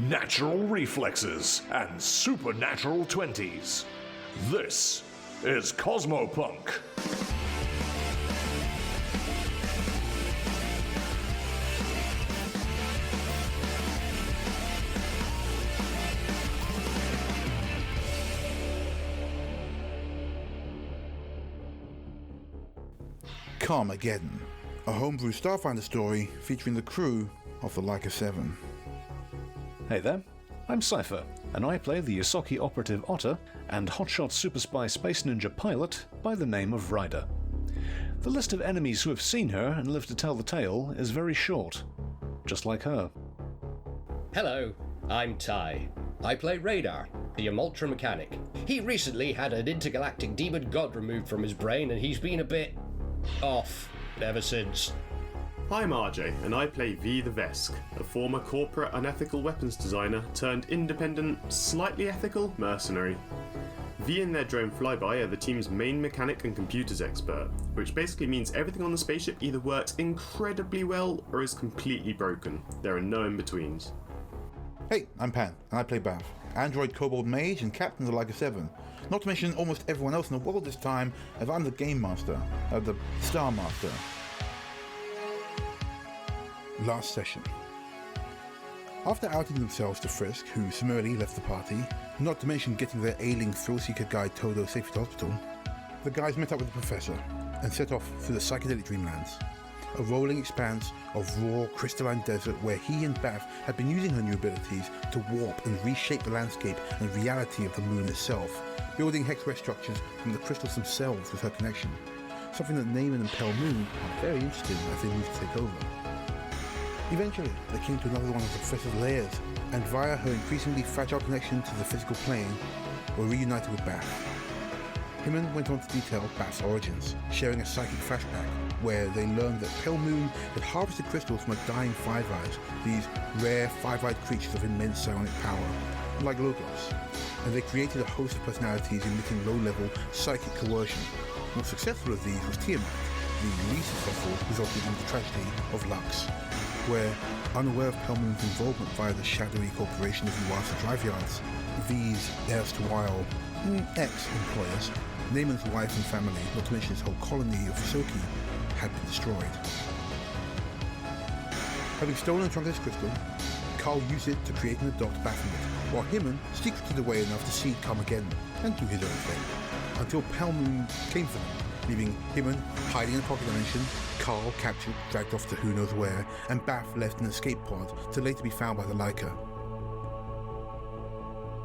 natural reflexes, and supernatural 20s. This is Cosmopunk. Karmageddon, a homebrew Starfinder story featuring the crew of the Leica 7. Hey there, I'm Cypher, and I play the Yosaki operative Otter and hotshot super spy space ninja pilot by the name of Ryder. The list of enemies who have seen her and live to tell the tale is very short, just like her. Hello, I'm Ty. I play Radar, the Amultra mechanic. He recently had an intergalactic demon god removed from his brain and he's been a bit off ever since. I'm RJ, and I play Vee the Vesk, a former corporate unethical weapons designer turned independent, slightly ethical mercenary. Vee and their drone flyby are the team's main mechanic and computers expert, which basically means everything on the spaceship either works incredibly well or is completely broken. There are no in-betweens. Hey, I'm Pan, and I play Baph, android kobold mage and captain of the Leica 7. Not to mention almost everyone else in the world this time, as I'm the game master, the Star Master. Last session. After outing themselves to Frisk, who summarily left the party, not to mention getting their ailing thrill-seeker guide Todo safely to hospital, the guys met up with the professor and set off through the psychedelic dreamlands, a rolling expanse of raw, crystalline desert where he and Baph had been using her new abilities to warp and reshape the landscape and reality of the moon itself, building hexware structures from the crystals themselves with her connection, something that Naaman and Pale Moon are very interested in as they move to take over. Eventually, they came to another one of the professor's layers, and via her increasingly fragile connection to the physical plane, were reunited with Baph. Himan went on to detail Baph's origins, sharing a psychic flashback where they learned that Pale Moon had harvested crystals from a dying Five Eyes, these rare five-eyed creatures of immense psionic power, like Logos, and they created a host of personalities emitting low-level psychic coercion. Most successful of these was Tiamat, the least successful resulting in the tragedy of Lux, where, unaware of Pale Moon's involvement via the shadowy corporation of Uasa Drive Yards, Vee's erstwhile ex-employers, Naaman's wife and family, not to mention his whole colony of Soki, had been destroyed. Having stolen Trunca's crystal, Carl used it to create and adopt Baphomet, while Himan secreted away enough to seed Karmageddon and do his own thing, until Pale Moon came for them, leaving Himan hiding in a pocket dimension, Carl captured, dragged off to who knows where, and Baph left in an escape pod to later be found by the Leica.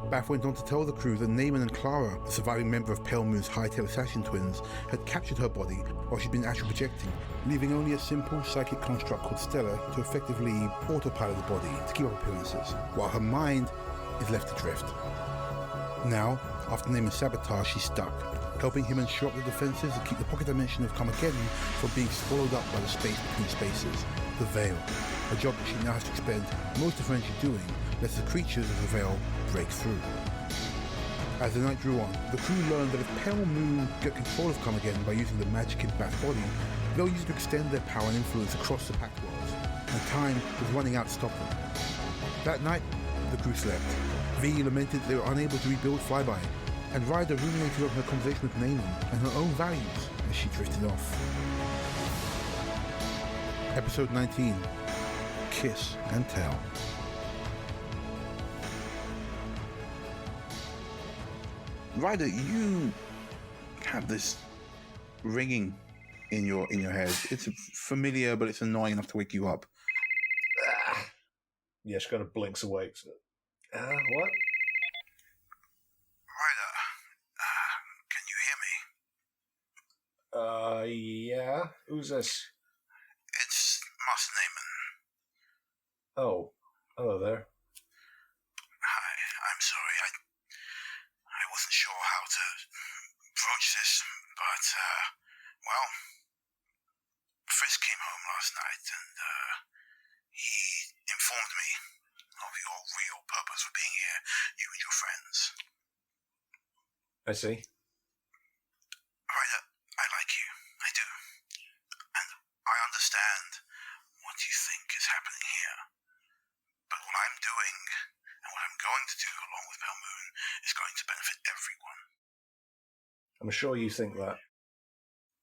Baph went on to tell the crew that Naaman and Clara, the surviving member of Pale Moon's hightail assassin twins, had captured her body while she'd been astral projecting, leaving only a simple psychic construct called Stella to effectively autopilot the body to keep up appearances, while her mind is left adrift. Now, after Naaman's sabotage, she's stuck, helping him ensure the defenses and keep the pocket dimension of Karmageddon from being swallowed up by the space between spaces, the Veil, a job that she now has to expend most of her energy doing, lest the creatures of the Veil break through. As the night drew on, the crew learned that if Pale Moon get control of Karmageddon by using the magic in Baph's body, they'll use it to extend their power and influence across the Pact Worlds, and time was running out to stop them. That night, the crew slept. Vee lamented they were unable to rebuild Flyby, and Ryder ruminated on her conversation with Naaman and her own values as she drifted off. Episode 19, Kiss and Tell. Ryder, you have this ringing in your head. It's familiar, but it's annoying enough to wake you up. Yeah, she kind of blinks awake. So. What? Ryder, can you hear me? Yeah. Who's this? It's Master Naaman. Oh, hello there. Hi, I'm sorry. I wasn't sure how to approach this, but, well, Frisk came home last night and, he informed me of your real purpose for being here, you and your friends. I see. Ryder, I like you. I do. And I understand what you think is happening here. But what I'm doing And what I'm going to do, along with Palmoon, is going to benefit everyone. I'm sure you think that.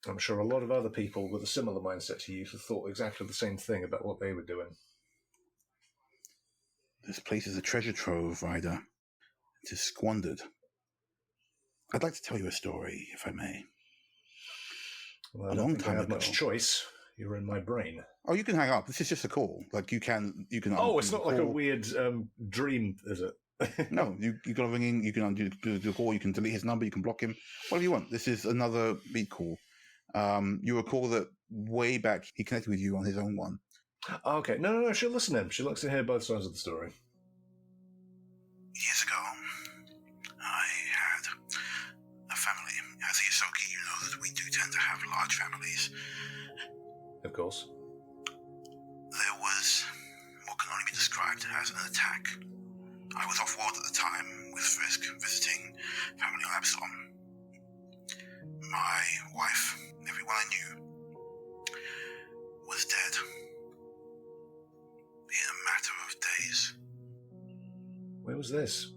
I'm sure a lot of other people with a similar mindset to you have thought exactly the same thing about what they were doing. This place is a treasure trove, Ryder. It is squandered. I'd like to tell you a story, if I may. Well, I A don't long think I time have ago. much choice. You're in my brain. Oh, you can hang up. This is just a call. Like you can. Oh, it's undo not the like a call. weird dream, is it? No, you got a ringing. You can undo the call. You can delete his number. You can block him. Whatever you want. This is another beat call. You recall that way back he connected with you on his own one. Okay, no, she'll listen to him. She likes to hear both sides of the story. Years ago, I had a family. As a Yosoki, you know that we do tend to have large families. Of course. There was what can only be described as an attack. I was off-world at the time, with Frisk visiting family on Absalom. My wife, everyone I knew, was dead. In a matter of days. Where was this?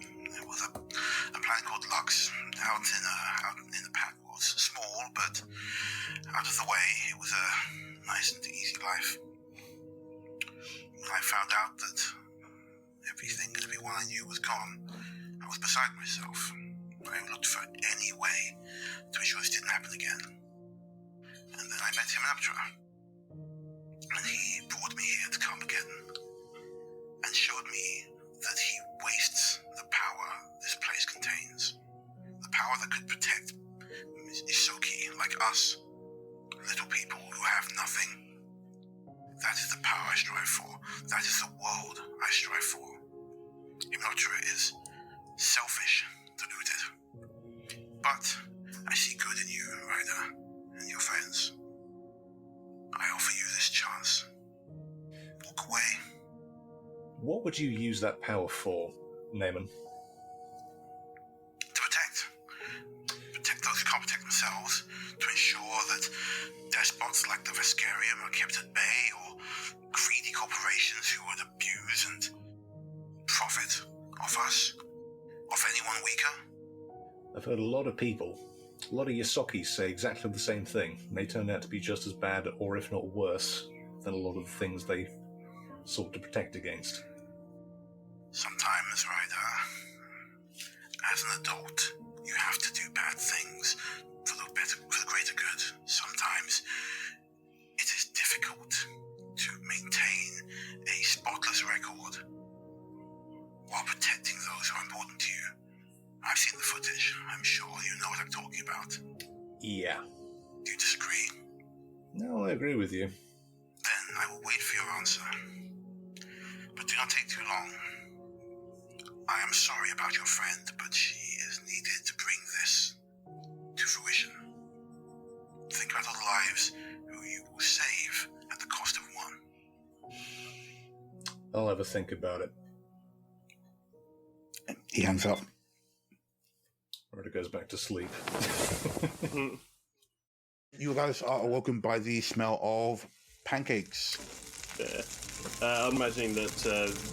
It was a planet called Lux, out in the Pack World. Small, but out of the way. It was a nice and easy life. When I found out that everything and everyone I knew was gone, I was beside myself. I looked for any way to ensure this didn't happen again. And then I met him in Aptra. And he brought me here to Karmageddon and showed me that he wastes the power this place contains. The power that could protect Isoki like us, little people who have nothing. That is the power I strive for. That is the world I strive for. Himnotra is selfish, deluded. But I see good in you, Ryder, and your friends. I offer you this chance. Walk away. What would you use that power for, Naaman? To protect. Protect those who can't protect themselves. To ensure that despots like the Veskarium are kept at bay, or greedy corporations who would abuse and profit off us. Off anyone weaker. I've heard a lot of people, a lot of Yosokis say exactly the same thing. They turn out to be just as bad, or if not worse, than a lot of the things they sought to protect against. Sometimes, Ryder, as an adult, you have to do bad things for the greater good. Sometimes it is difficult to maintain a spotless record while protecting those who are important to you. I've seen the footage. I'm sure you know what I'm talking about. Yeah. Do you disagree? No, I agree with you. Then I will wait for your answer. But do not take too long. I am sorry about your friend, but she is needed to bring this to fruition. Think about all the lives who you will save at the cost of one. I'll have a think about it. He hangs up. Ryder goes back to sleep. You guys are awoken by the smell of pancakes. I'm imagining that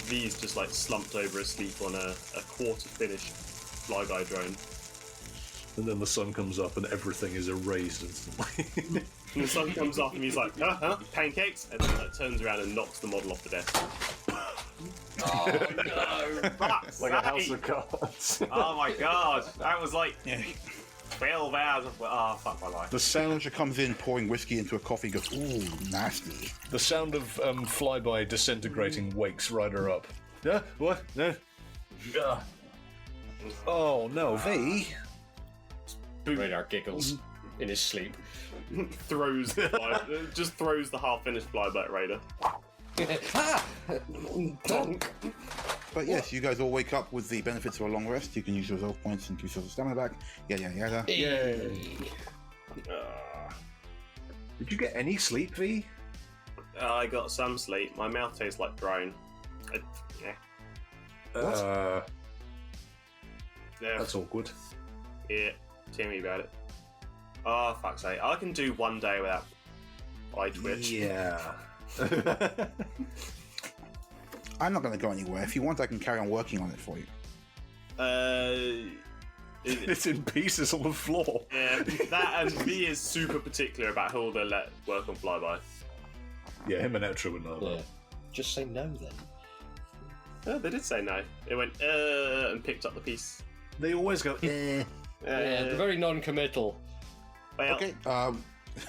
V's just like slumped over asleep on a quarter-finished flyby drone. And then the sun comes up and everything is erased instantly. And the sun comes up and he's like, pancakes? And then turns around and knocks the model off the desk. Oh no! Like a house of cards. Oh my god, that was like 12 hours of... Oh, fuck my life. The sound, Manager comes in, pouring whiskey into a coffee, goes, ooh, nasty. the sound of flyby disintegrating wakes Ryder up. What? Oh no, V. Radar giggles in his sleep. Throws the half-finished flyby at Raider. Donk! But yes, you guys all wake up with the benefits of a long rest. You can use your resolve points and increase your stamina back. Yada. Yay. Did you get any sleep, V? I got some sleep. My mouth tastes like drone. What? Yeah. That's awkward. Yeah, tell me about it. Oh, fuck's sake. I can do one day without eye twitch. Yeah. I'm not going to go anywhere. If you want, I can carry on working on it for you. It's in pieces on the floor. Yeah, that and V is super particular about who they'll let work on flyby. Yeah, him and Etra would know Yeah. that. Just say no then. Oh, they did say no. It went, and picked up the piece. They always go, Yeah, they're very non-committal. Well, Okay.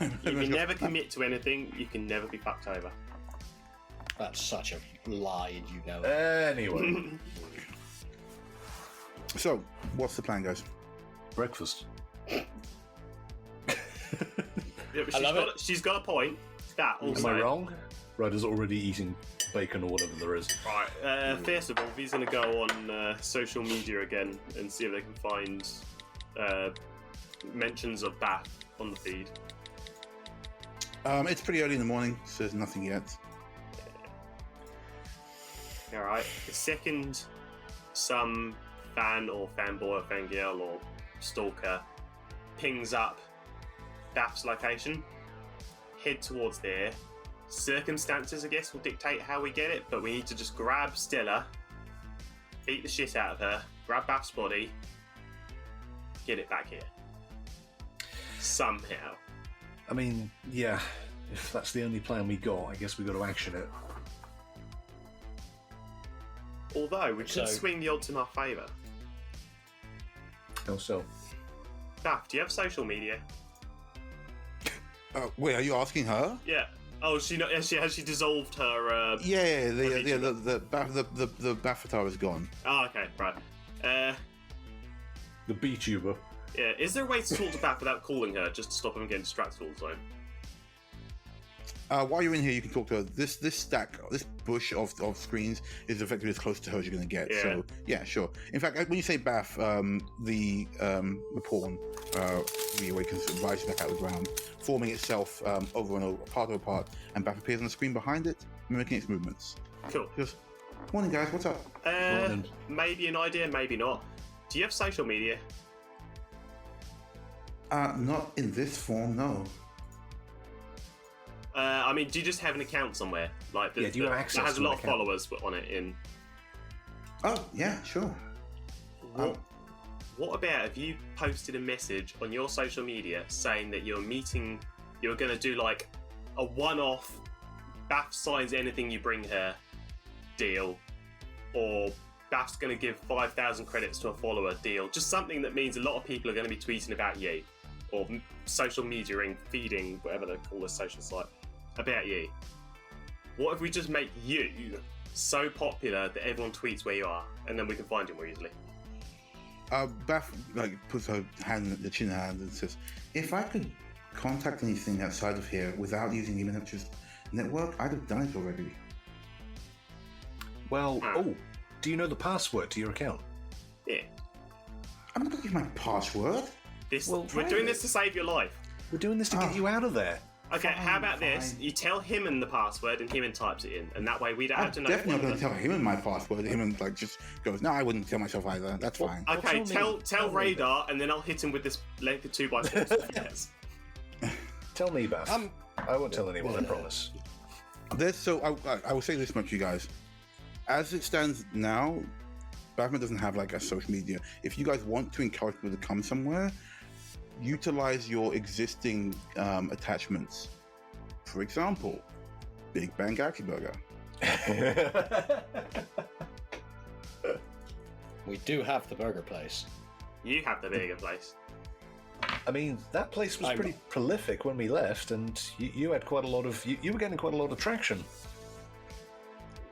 if you never commit to anything, you can never be fucked over. That's such a lie, and you know it. Anyway, So, what's the plan, guys? breakfast. Yeah, but I love she's got a point. That also. Am I wrong? Ryder's already eating bacon or whatever there is. Right. First of all, V's going to go on social media again and see if they can find mentions of Baph on the feed. It's pretty early in the morning, so there's nothing yet. All right. The second some fan or fanboy or fangirl or stalker pings up Baph's location, head towards there. Circumstances, I guess, will dictate how we get it, but we need to just grab Stella, beat the shit out of her, grab Baph's body, get it back here. Somehow. I mean, yeah, if that's the only plan we got, I guess we got to action it. Although, we could So- swing the odds in our favour. How so? Baph, do you have social media? Wait, are you asking her? Yeah. Oh, has she dissolved her... Yeah, VTuber. the Baphatar is gone. Oh, okay, right. The B-tuber. Yeah, is there a way to talk to Baph without calling her, just to stop him getting distracted all the time? While you're in here, you can talk to her. This stack, this bush of screens is effectively as close to her as you're going to get. Yeah. So, yeah, sure. In fact, when you say Baph, the pawn reawakens, rises back out of the ground, forming itself over and over, part over part, and Baph appears on the screen behind it, mimicking its movements. Cool. She goes, "Morning, guys. What's up?" Morning. Maybe an idea, maybe not. Do you have social media? Not in this form, no. I mean, do you just have an account somewhere? Like, Yeah, do you have access that has to a an lot of account? followers on it. Oh, yeah, sure. What about if you posted a message on your social media saying that you're going to do like a one-off Baph signs anything you bring her deal, or Baph's going to give 5,000 credits to a follower deal, just something that means a lot of people are going to be tweeting about you, or social mediaing, feeding, whatever they call this social site, about you. What if we just make you so popular that everyone tweets where you are, and then we can find you more easily? Baph puts her hand, the chin in her hand, and says, "If I could contact anything outside of here without using the Miniatures network, I'd have done it already." Well, do you know the password to your account? Yeah. I'm not going to give my password. We're doing this to save your life. We're doing this to get you out of there. Okay, how about this? You tell him the password and him types it in, and that way we don't have I'm to know. definitely not going to tell him my password. Him just goes, "No, I wouldn't tell myself either. That's fine." Okay, Well, tell Radar, and then I'll hit him with this length of 2x4. Yes. Tell me, Baph. I won't tell anyone, I promise. I will say this much, you guys. As it stands now, Batman doesn't have like a social media. If you guys want to encourage people to come somewhere, utilize your existing attachments. For example, Big Bang Galaxy Burger. We do have the burger place. You have the bigger place. I mean, that place was I'm- pretty prolific when we left, and you had quite a lot of... You were getting quite a lot of traction.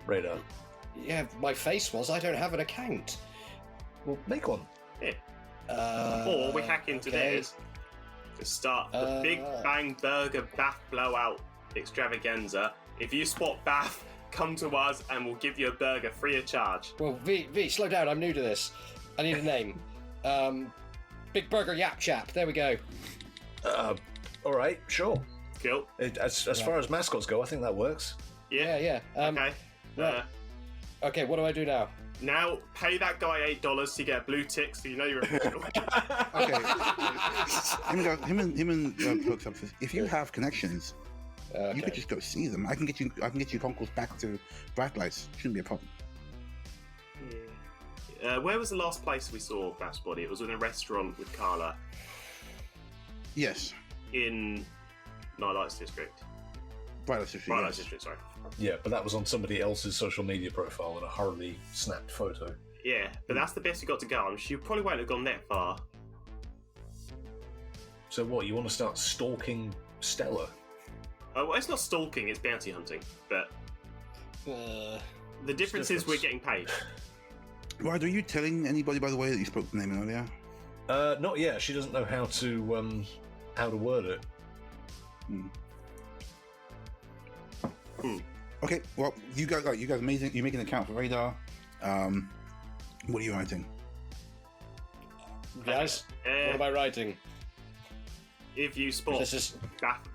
Radar. Yeah, my face was. I don't have an account. Well, make one. Yeah. Or Or we hack into theirs to start the Big Bang Burger Baph Blowout Extravaganza. If you spot Baph, come to us and we'll give you a burger free of charge. Well, V, slow down. I'm new to this. I need a name. Big Burger Yap Chap. There we go. All right, sure. Cool. As far as mascots go, I think that works. Yeah. Okay. right. Okay, what do I do now? Now pay that guy $8 to get a blue tick, so you know you're official. Okay. him and Hooks up says, "If you have connections, You could just go see them. I can get you concourse back to Bright Lights. Shouldn't be a problem. Yeah. Where was the last place we saw Baph's body? It was in a restaurant with Carla Yes. in Night Lights District. Bright Lights District. Right, yes. Lights District, sorry. Yeah, but that was on somebody else's social media profile in a hurriedly snapped photo. Yeah, but that's the best you got to go. I'm sure you probably won't have gone that far. So what, you want to start stalking Stella? Well, it's not stalking, it's bounty hunting. But the difference is we're getting paid. Ryder, are you telling anybody, by the way, that you spoke to Naaman earlier? Not yet. She doesn't know how to word it. Okay, well, you guys amazing. You're making an account for Radar. What are you writing? Guys, what am I writing? If you spot This is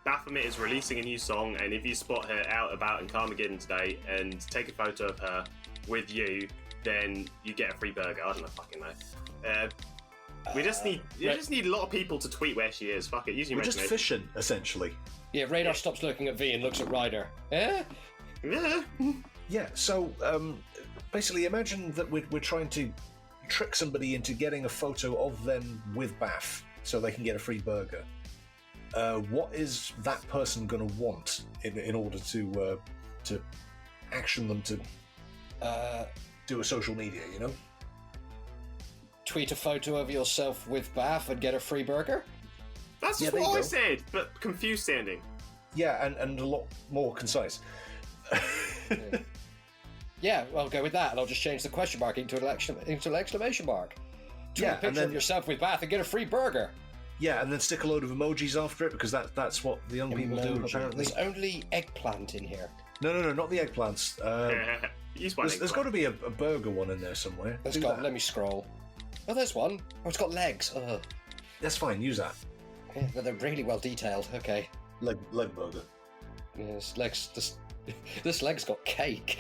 Baphomet is releasing a new song, and if you spot her out about in Karmageddon today and take a photo of her with you, then you get a free burger. I don't fucking know. We just need a lot of people to tweet where she is. Fuck it, use your We're just imagination. fishing, essentially. yeah. Radar stops looking at V and looks at Ryder. Eh? Yeah. Yeah, so basically imagine that we're trying to trick somebody into getting a photo of them with Baph so they can get a free burger. What is that person going to want in order to action them to do a social media, you know? Tweet a photo of yourself with Baph and get a free burger? That's Yeah, just there you what I go. said, but confused sounding. Yeah, and a lot more concise. Yeah, I'll go with that, and I'll just change the question mark into an exclamation mark. Tweet Yeah, a picture and then- of yourself with Baph and get a free burger. Yeah, and then stick a load of emojis after it, because that's what the young people do, Emoji. apparently. There's only eggplant in here. No, not the eggplants. Use one. There's got to be a burger one in there somewhere. Let's Do go. that. Let me scroll. Oh, there's one. Oh, it's got legs. Ugh. That's fine, use that. Yeah, but they're really well detailed. Okay. Leg burger. Yes, legs. This leg's got cake.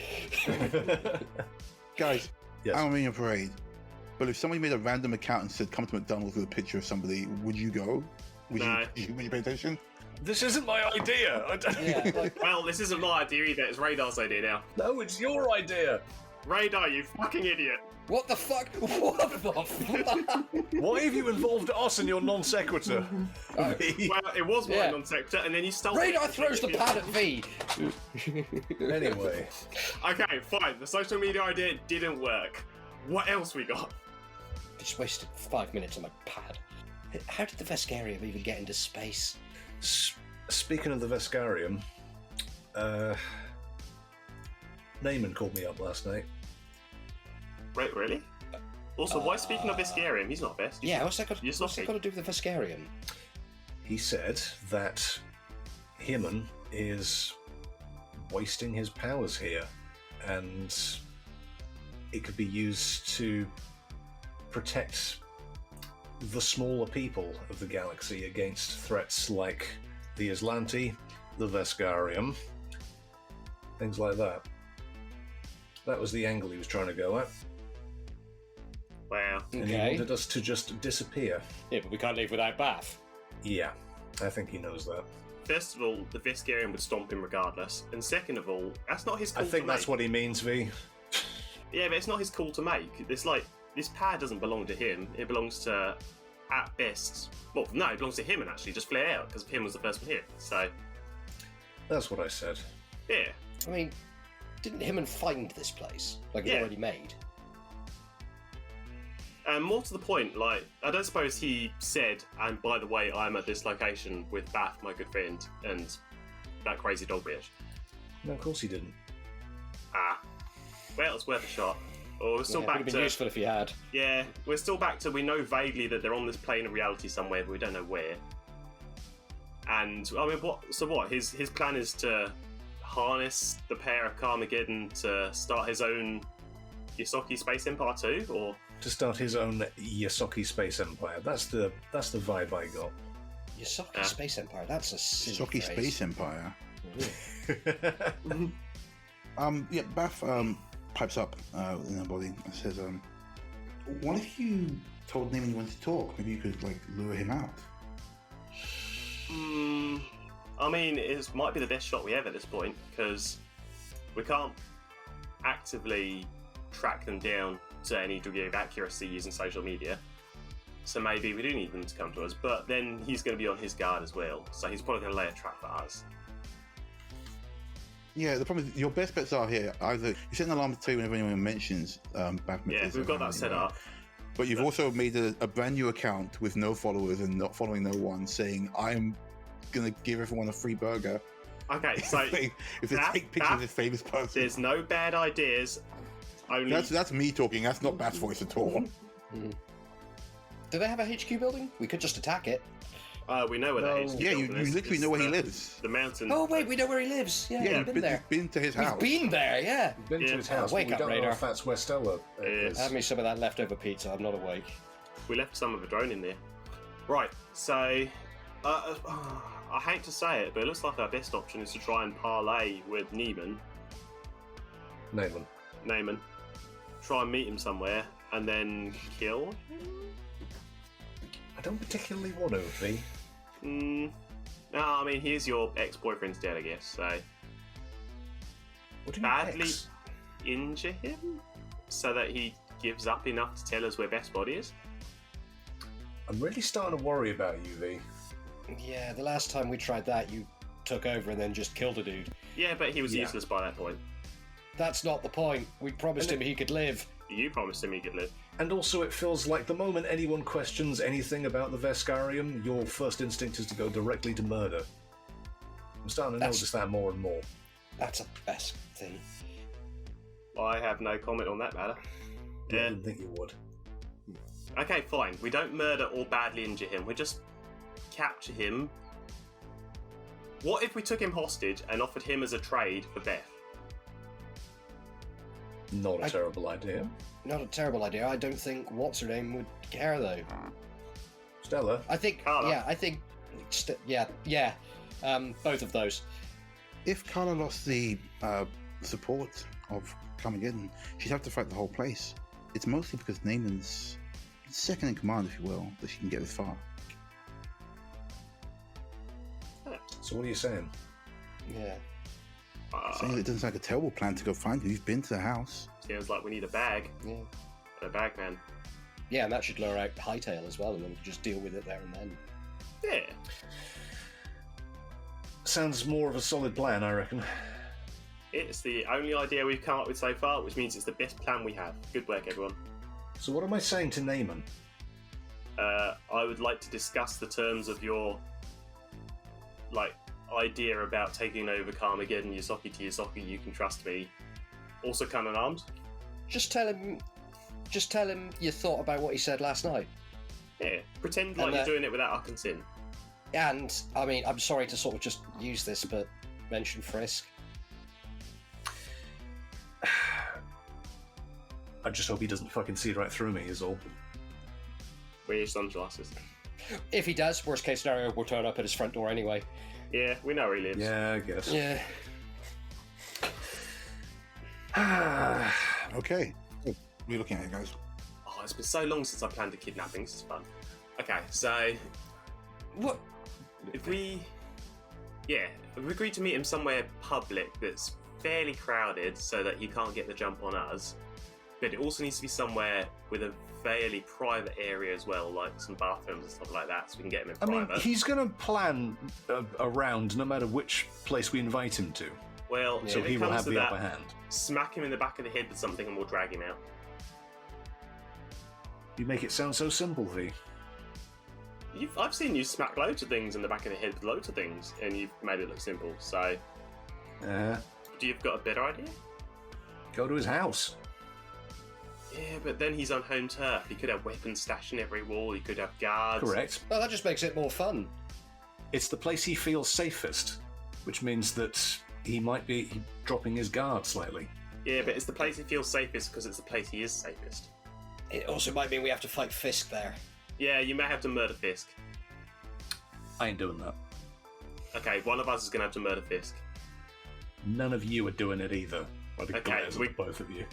Guys, Yes. I don't mean a parade, but if somebody made a random account and said, come to McDonald's with a picture of somebody, would you go? Would No. you pay attention? This isn't my idea. Yeah, like, Well, this isn't my idea either. It's Radar's idea now. No, it's your idea. Radar, you fucking idiot. what the fuck? What the fuck? Why have you involved us in your non sequitur? Well, it was my Yeah. non-sequitur, and then you stole Radar it. throws the pad at V. Anyway, Okay, fine. The social media idea didn't work. What else we got? Just wasted 5 minutes on my pad. How did the Vescarium even get into space? speaking of the Vescarium, Naaman called me up last night. Right, really? Also, why speaking of Viscarium? He's not best. Yeah, what's that got, You're what's that sloppy. got to do with the Vescarium? He said that Hyman is wasting his powers here, and it could be used to protect the smaller people of the galaxy against threats like the Aslanti, the Vescarium, things like that. That was the angle he was trying to go at, Wow. and he Okay. wanted us to just disappear. Yeah, but we can't leave without Baph. Yeah, I think he knows that. First of all, the Viscarium would stomp him regardless. And second of all, that's not his call I think to that's make. what he means, V. Yeah, but it's not his call to make. It's like, this pad doesn't belong to him. It belongs to, at best... Well, no, it belongs to him and actually just flare out, because him was the first one here. So, That's what I said. yeah. I mean, didn't Hyman find this place? Like, it's Yeah. already made? And more to the point, like, I don't suppose he said, and by the way, I'm at this location with Baph, my good friend, and that crazy dog bitch. No, of course he didn't. Ah. Well, it's worth a shot. Or we're still Yeah, it would back have been to... useful if he had. Yeah, we're still back to, we know vaguely that they're on this plane of reality somewhere, but we don't know where. And, I mean, what? His plan is to harness the pair of Karmageddon to start his own Yosaki Space Empire too, or... To start his own Yosaki Space Empire. That's the vibe I got. Yosaki Space Empire, that's a silly Shocky phrase. Space Empire. Ooh. Yeah, Baph pipes up in her body and says, what if you told Naaman you wanted to talk? Maybe you could, like, lure him out. I mean, it might be the best shot we have at this point, because we can't actively track them down to any degree of accuracy using social media. So maybe we do need them to come to us, but then he's going to be on his guard as well, so he's probably going to lay a trap for us. Yeah, the problem is your best bets are here. Either you set an alarm to tell you whenever anyone mentions Baph. Yeah, we've got that set up. But you've also made a brand new account with no followers and not following no one, saying, I'm going to give everyone a free burger. Okay, so if they take pictures of this famous person. There's no bad ideas. Only That's me talking. That's not Baph's voice at all. Do they have a HQ building? We could just attack it. we know where that is. Yeah, you literally know where he lives. The mountain. Oh wait, we know where he lives. Yeah, we've been there. Been to his house. We've been there, yeah. Been to his house, Wake but we up, don't know Radar. if that's where Stella is. Have me some of that leftover pizza. I'm not awake. We left some of the drone in there. Right, so I hate to say it, but it looks like our best option is to try and parlay with Neiman. Try and meet him somewhere and then kill him. I don't particularly want to, Vee. No, I mean, he's your ex-boyfriend's dad, I guess, so... What do you Badly ex? injure him so that he gives up enough to tell us where Beth's body is? I'm really starting to worry about you, Vee. Yeah, the last time we tried that, you took over and then just killed a dude. Yeah, but he was useless by that point. That's not the point. We promised him he could live. You promised him he could live. And also, it feels like the moment anyone questions anything about the Veskarium, your first instinct is to go directly to murder. I'm starting to notice that more and more. That's a best thing. I have no comment on that matter. I didn't think you would. Okay, fine. We don't murder or badly injure him. We just capture him. What if we took him hostage and offered him as a trade for Beth? Not a terrible idea. Not a terrible idea. I don't think what's-her-name would care, though. Stella? I think, Carla. yeah, I think, both of those. If Carla lost the support of Karmageddon, she'd have to fight the whole place. It's mostly because Naaman's second in command, if you will, that she can get this far. So what are you saying? Yeah. Saying it doesn't sound like a terrible plan to go find him. You've been to the house. Sounds like we need a bag. Yeah. A bag man. Yeah, and that should lure out Hightail as well, and then we can just deal with it there and then. Yeah. Sounds more of a solid plan, I reckon. It's the only idea we've come up with so far, which means it's the best plan we have. Good work, everyone. So what am I saying to Naaman? I would like to discuss the terms of your, idea about taking over Karmageddon, Yosaki to Yosaki, you can trust me. Also come unarmed. Just tell him you thought about what he said last night. Yeah, pretend like you're doing it without our consent. And, I mean, I'm sorry to sort of just use this, but mention Frisk. I just hope he doesn't fucking see right through me, is all. Wear your sunglasses. If he does, worst case scenario, we'll turn up at his front door anyway. Yeah, we know where he lives. Yeah, I guess. Yeah. Okay. What are you looking at, guys? Oh, it's been so long since I planned a kidnapping. This is fun. Okay, so What? if we agreed to meet him somewhere public that's fairly crowded so that he can't get the jump on us, but it also needs to be somewhere with a fairly private area as well, like some bathrooms and stuff like that, so we can get him in I mean, private. he's going to plan around no matter which place we invite him to. Well, So if he it will comes have to the that, upper hand. smack him in the back of the head with something and we'll drag him out. You make it sound so simple, V. I've seen you smack loads of things in the back of the head with loads of things, and you've made it look simple, so do you've got a better idea? Go to his house. Yeah, but then he's on home turf. He could have weapons stashed in every wall, he could have guards. Correct. Well, that just makes it more fun. It's the place he feels safest, which means that he might be dropping his guard slightly. Yeah, but it's the place he feels safest because it's the place he is safest. It also might mean we have to fight Fisk there. Yeah, you may have to murder Fisk. I ain't doing that. Okay, one of us is going to have to murder Fisk. None of you are doing it either. By the Okay, glares of both of you.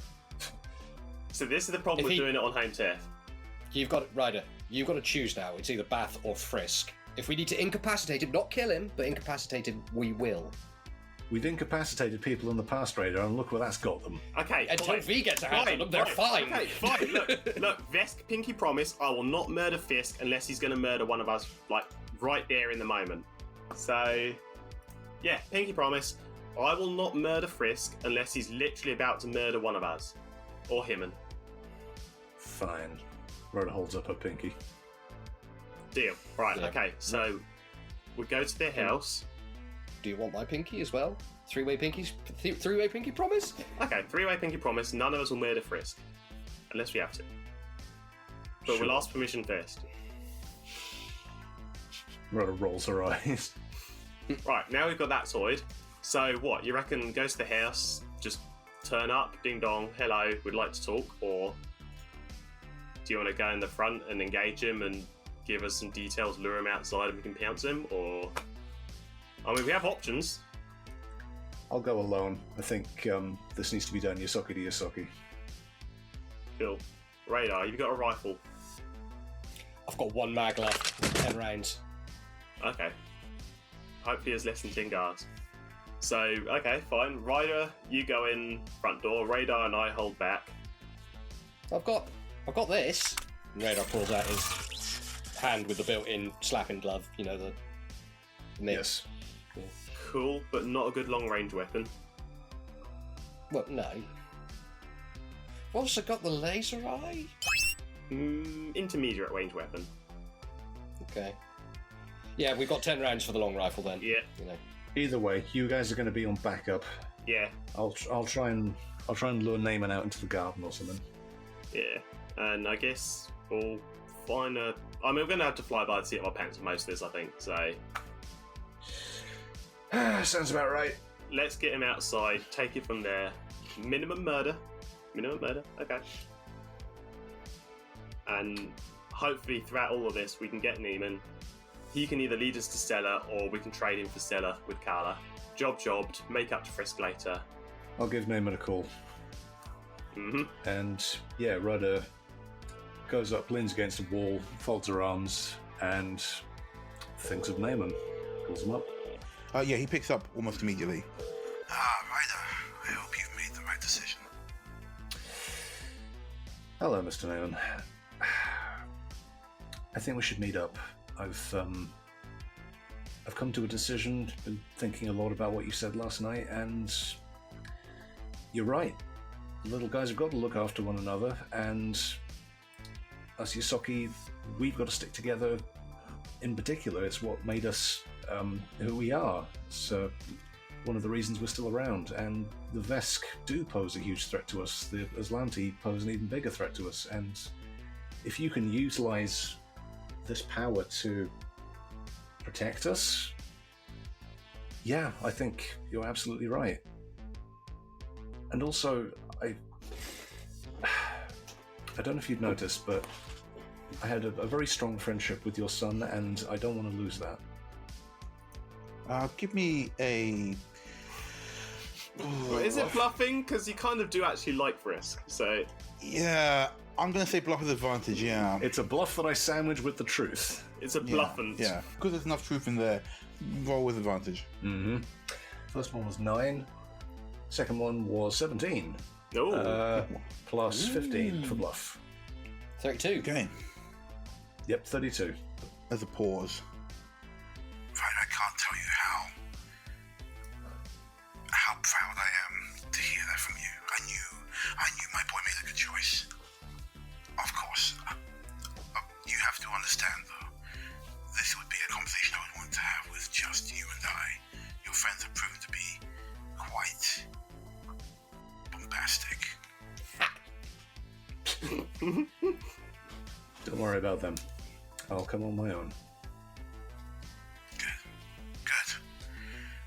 So this is the problem If with he- doing it on home turf. You've got Ryder. You've got to choose now. It's either Baph or Frisk. If we need to incapacitate him, not kill him, but incapacitate him, we will. We've incapacitated people in the past, Radar, and look where that's got them. Okay, Until Vee gets a hand on them, they're fine. Okay, fine. Look, Vesk, pinky promise, I will not murder Fisk unless he's going to murder one of us, like, right there in the moment. So, yeah, pinky promise, I will not murder Frisk unless he's literally about to murder one of us. Or him. Fine. Rhoda holds up her pinky. Deal. Right, Yeah. okay, so we go to their house. Do you want my pinky as well? Three-way pinkies? Three-way pinky promise? Okay, three-way pinky promise, none of us will murder Frisk. Unless we have to. But Sure. we'll ask permission first. Rhoda rolls her eyes. Right, now we've got that sorted. So what, you reckon go to the house, just turn up, ding dong, hello, we'd like to talk, or do you want to go in the front and engage him and give us some details, lure him outside and we can pounce him, or... I mean, we have options. I'll go alone. I think this needs to be done Yosoki to Yosoki. Cool. Radar, you've got a rifle. I've got one mag left, 10 rounds. Okay. Hopefully there's less than 10 guards. So, okay, fine. Ryder, you go in front door. Radar and I hold back. I've got this. And Radar pulls out his hand with the built-in slapping glove, you know, the mitt. Yes. Cool, but not a good long-range weapon. Well, no. I've also got the laser eye. Intermediate range weapon. Okay. Yeah, we've got 10 rounds for the long rifle then. Yeah. You know. Either way, you guys are going to be on backup. Yeah. I'll try and lure Naaman out into the garden or something. Yeah. And I guess we'll find a... I mean, we're going to have to fly by the seat of our pants for most of this, I think, so... Sounds about right. Let's get him outside, take it from there. Minimum murder. Okay. And hopefully throughout all of this, we can get Neiman. He can either lead us to Stella, or we can trade him for Stella with Carla. Jobbed, make up to Frisk later. I'll give Naaman a call. Mm-hmm. And yeah, Ryder goes up, leans against the wall, folds her arms, and thinks of Naaman. Calls him up. Yeah, he picks up almost immediately. Ryder, I hope you've made the right decision. Hello, Mr. Naaman. I think we should meet up. I've come to a decision, been thinking a lot about what you said last night, and you're right. The little guys have got to look after one another, and us Yosoki, we've got to stick together. In particular, it's what made us who we are. It's one of the reasons we're still around, and the Vesk do pose a huge threat to us. The Aslanti pose an even bigger threat to us, and if you can utilize this power to protect us, yeah, I think you're absolutely right. And also, I don't know if you've noticed, but I had a very strong friendship with your son, and I don't want to lose that. Give me a... Is it bluffing? Because you kind of do actually like Frisk, so... Yeah, I'm going to say bluff with advantage, yeah. It's a bluff that I sandwich with the truth. It's a bluffant. Yeah, because there's enough truth in there. Roll with advantage. Mm-hmm. First one was 9. Second one was 17. Oh. Plus 15 for bluff. 32. Okay, Yep, 32. there's a pause. Ryder, I can't tell you how proud I am to hear that from you. I knew my boy made a good choice. Of course. You have to understand, though, this would be a conversation I would want to have with just you and I. Your friends have proven to be quite bombastic. Don't worry about them. I'll come on my own. Good.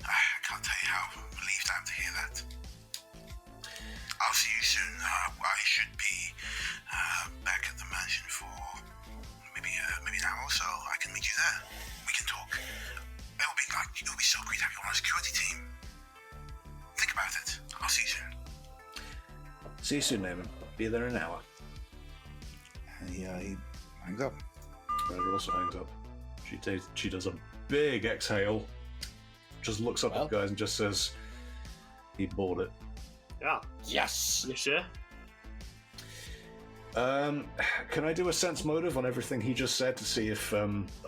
I can't tell you how relieved I am to hear that. I'll see you soon. I should be back at the mansion for maybe an hour or so. I can meet you there. We can talk. It'll be so great to have you on our security team. Think about it. I'll see you soon. See you soon, Naaman. Be there in an hour. And he hangs up. Ryder also hangs up. She does a big exhale, just looks up at the guys and just says, "He bought it." Yeah. Yes! You sure? Can I do a sense motive on everything he just said to see if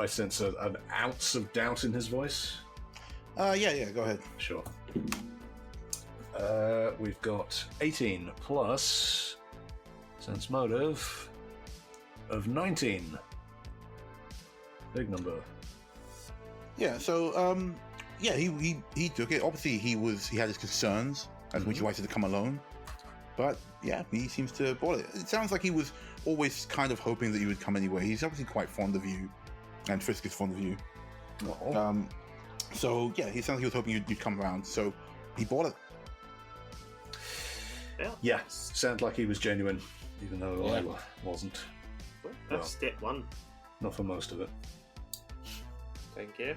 I sense an ounce of doubt in his voice? Yeah, go ahead. Sure. We've got 18 plus sense motive of 19. Big number. Yeah, so he took it. Obviously, he had his concerns as which wanted to come alone, but yeah, he seems to have bought it. It sounds like he was always kind of hoping that you would come anyway. He's obviously quite fond of you, and Frisk is fond of you. So yeah, he sounds like he was hoping you'd come around. So he bought it. Yeah, sounds like he was genuine, even though I wasn't. That's step one. Not for most of it. Thank you.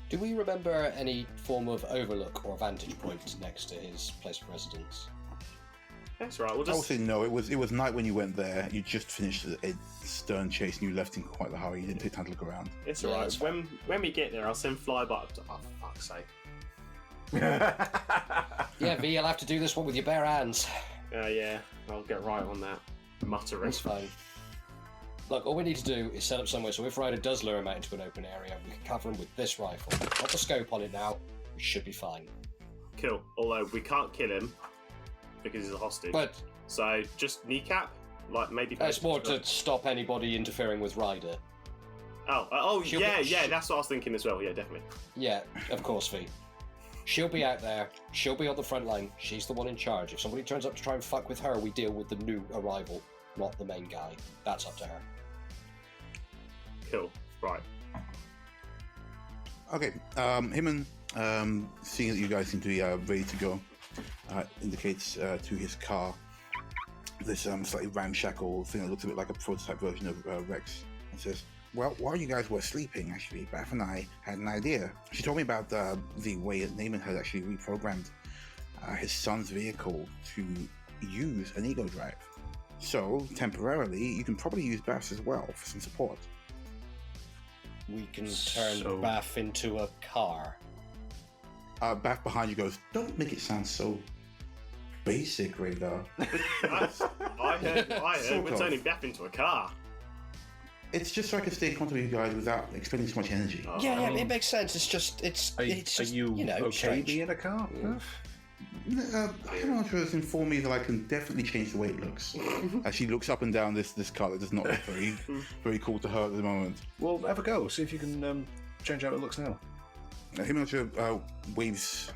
Do we remember any form of overlook or vantage point next to his place of residence? That's right. We'll I would just. say no. It was night when you went there. You just finished a stern chase and you left in quite a hurry. You didn't take time to look around. It's Yeah, alright. that's When we get there, I'll send Flyby up to. Oh, for fuck's sake. Yeah, V, you'll have to do this one with your bare hands. Yeah. I'll get right on that. Muttering. That's fine. Look, all we need to do is set up somewhere so if Ryder does lure him out into an open area, we can cover him with this rifle. Got the scope on it now, we should be fine. Cool. Although we can't kill him because he's a hostage. But So just kneecap, like maybe. it's more to stop anybody interfering with Ryder. Yeah. That's what I was thinking as well. Yeah, definitely. Yeah, of course, V. She'll be out there. She'll be on the front line. She's the one in charge. If somebody turns up to try and fuck with her, we deal with the new arrival, not the main guy. That's up to her. Cool. Right. Okay, him and seeing that you guys seem to be ready to go, indicates to his car this slightly ramshackle thing that looks a bit like a prototype version of Rex. And says, "Well, while you guys were sleeping, actually, Baph and I had an idea. She told me about the way that Naaman had actually reprogrammed his son's vehicle to use an ego drive. So, temporarily, you can probably use Baph's as well for some support." We can turn So- Baph into a car. Baph behind you goes, "Don't make it sound so basic, Radar. I heard Sort we're of. turning Baph into a car. It's just so I can stay in contact with you guys without expending so much energy." Yeah, it makes sense. It's just, Are just, you okay strange. being a car? I'm not sure it's informed me that I can definitely change the way it looks. As she looks up and down this car that does not look very cool to her at the moment. Well, have a go. See if you can change how it looks now. Him waves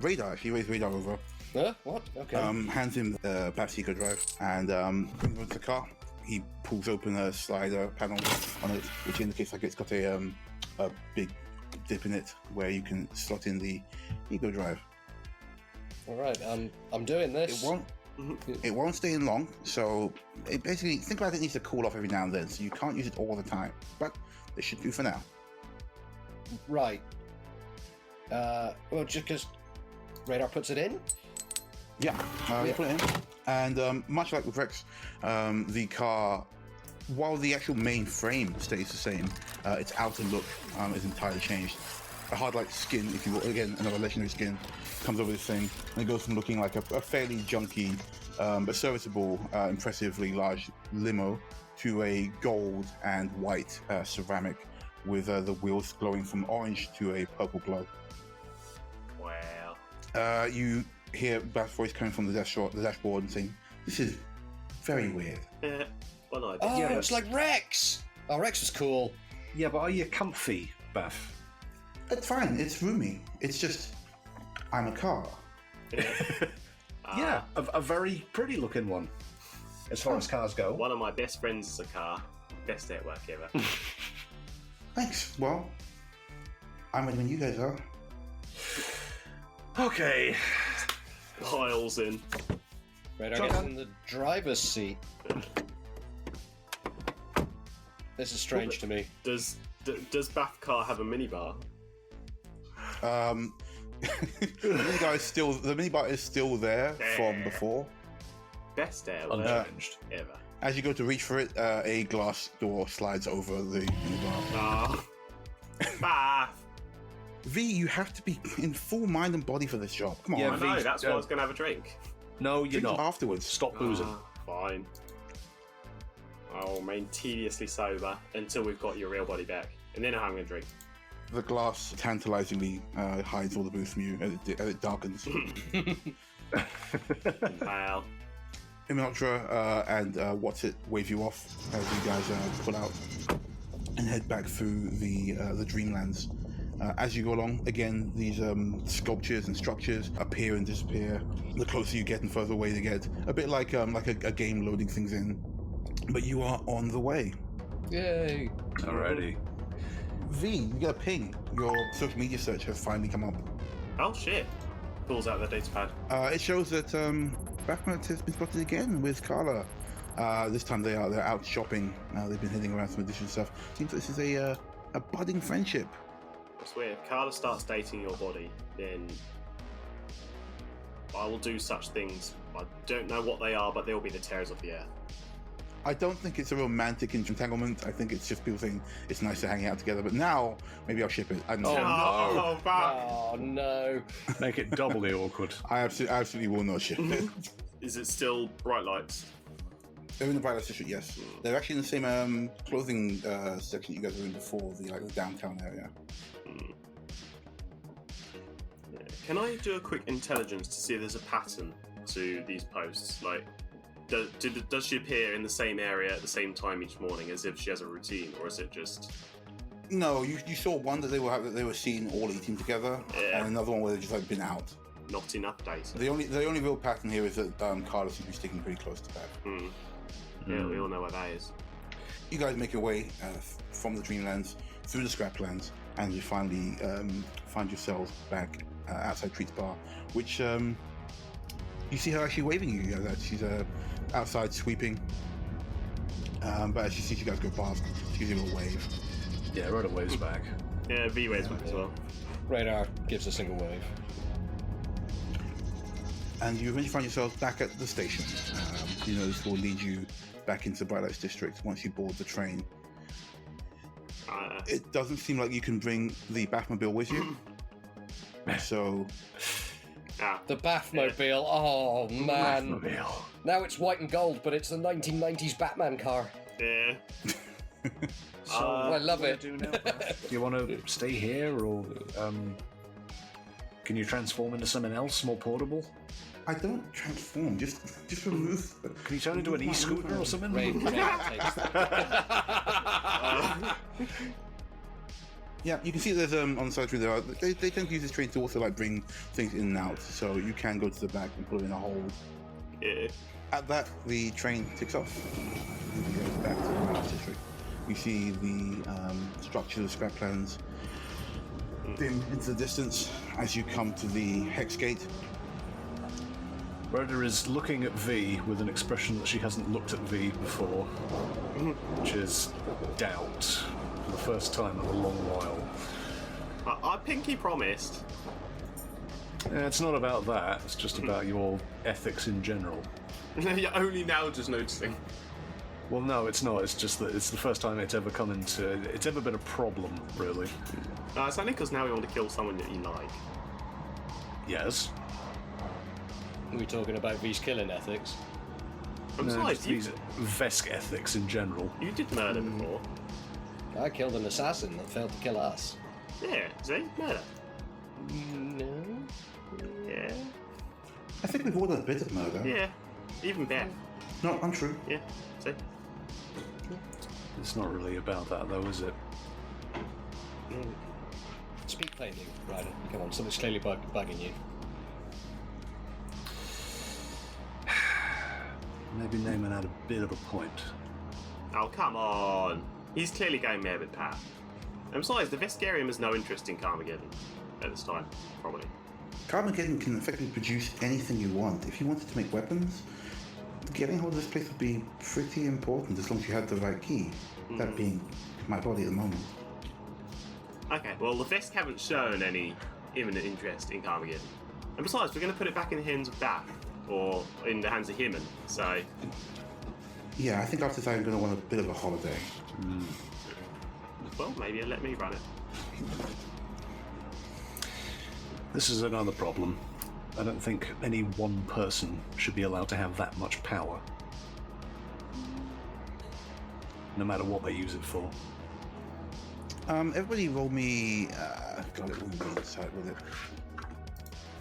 Radar. He waves Radar over. Huh? What? Okay. Hands him the Baph's Eco Drive and brings him to the car. He pulls open a slider panel on it, which indicates like it's got a big dip in it where you can slot in the Eco Drive. All right, I'm doing this. It won't stay in long, so it basically, think about it, needs to cool off every now and then, so you can't use it all the time. But it should do for now. Right. Well, just because Radar puts it in? Yeah, you put it in. And much like with Rex, the car, while the actual main frame stays the same, its outer look is entirely changed. A hard like skin, if you will, again, another legendary skin, comes over this thing, and it goes from looking like a fairly junky, but serviceable, impressively large limo to a gold and white ceramic with the wheels glowing from orange to a purple glow. Wow. You hear Baph's voice coming from the dashboard and saying, "This is very weird." One idea. Oh, Yeah. it's like Rex! Oh, Rex was cool. Yeah, but are you comfy, Baph? It's fine, it's roomy. It's just, I'm a car. Yeah, a very pretty looking one, as far as cars go. One of my best friends is a car. Best day at work ever. Thanks. Well, I'm ready when you guys are. Okay. Piles in. Radar Shotgun. gets in the driver's seat. This is strange to me. Does Baph car have a minibar? The minibar is still there from before. Best day at work Unchanged. ever. As you go to reach for it, a glass door slides over the bar. Oh. Baph. V, you have to be in full mind and body for this job. Come on. Yeah, I know, V, that's why I was going to have a drink. No, you're Drink not. afterwards. Stop boozing. Fine. I'll remain tediously sober until we've got your real body back. And then I'm going to drink. The glass tantalizingly hides all the booze from you as it darkens. Wow. Iminatra and What's It wave you off as you guys pull out and head back through the Dreamlands. As you go along, again, these sculptures and structures appear and disappear. The closer you get and further away they get. A bit like a game loading things in. But you are on the way. Yay! Alrighty. V, you get a ping. Your social media search has finally come up. Oh shit. Pulls out the data pad. It shows that Baph has been spotted again with Carla. This time they're out shopping. They've been hitting around some additional stuff. Seems this is a budding friendship. It's weird. If Carla starts dating your body, then I will do such things. I don't know what they are, but they'll be the terrors of the earth. I don't think it's a romantic entanglement. I think it's just people saying it's nice to hang out together. But now, maybe I'll ship it. I don't know. Oh, fuck. Oh no! Make it doubly awkward. I absolutely will not ship it. Is it still bright lights? They're in the Bright Lights District, yes. They're actually in the same clothing section you guys were in before, the downtown area. Yeah. Can I do a quick intelligence to see if there's a pattern to these posts? Like, does she appear in the same area at the same time each morning, as if she has a routine, or is it just? No, you saw one that they were seen all eating together, and another one where they just been out. Not enough data. The only real pattern here is that Carla seems to be sticking pretty close to Baph. Yeah, we all know what that is. You guys make your way from the Dreamlands through the Scraplands, and you finally find yourselves back outside Treat's bar, which you see her actually waving you guys out. She's outside sweeping, but as she sees you guys go past, she gives you a little wave. Yeah, Ryder waves back. Yeah, V waves back as well. Radar gives a single wave. And you eventually find yourselves back at the station. This will lead you back into Bright Lights District once you board the train. It doesn't seem like you can bring the Baphmobile with you. So... The Baphmobile, oh man. Baphmobile. Now it's white and gold, but it's the 1990s Batman car. Yeah. So I love it. Do you want to stay here, or can you transform into something else more portable? I don't transform, just remove... Can you turn into an e-scooter or something? Radar takes Yeah, you can see there's on the side of the train they tend to use this train to also bring things in and out, so you can go to the back and put it in a hold. Yeah. At that, the train takes off. It goes back to the Mountain District. You see the structures of Scraplands dim into the distance as you come to the Hex Gate. Ryder is looking at V with an expression that she hasn't looked at V before, which is doubt for the first time in a long while. I pinky promised. It's not about that, it's just about your ethics in general. You're only now just noticing. Well, no, it's not. It's just that it's the first time it's ever been a problem, really. It's only because now we want to kill someone that you like. Yes. Are we talking about V's killing ethics? I'm No, sorry, just these Vesk ethics in general. you did murder before. I killed an assassin that failed to kill us. Yeah, see? Murder. No. Yeah. I think we've all done a bit of murder. Yeah. Even Baph. Not untrue. Yeah. See? It's not really about that, though, is it? Speak plainly, Ryder. Come on, something's clearly bugging you. Maybe Neyman had a bit of a point. Oh, come on. He's clearly going mad with Pat. And besides, the Veskarium has no interest in Karmageddon at this time, probably. Karmageddon can effectively produce anything you want. If you wanted to make weapons, getting hold of this place would be pretty important as long as you had the right key. That being my body at the moment. Okay, well, the Vesk haven't shown any imminent interest in Karmageddon. And besides, we're going to put it back in the hands of Baph, or in the hands of Hyman, so... Yeah, I think after that I'm going to want a bit of a holiday. Well, maybe let me run it. This is another problem. I don't think any one person should be allowed to have that much power. No matter what they use it for. Everybody roll me... God, it wouldn't be inside, would it?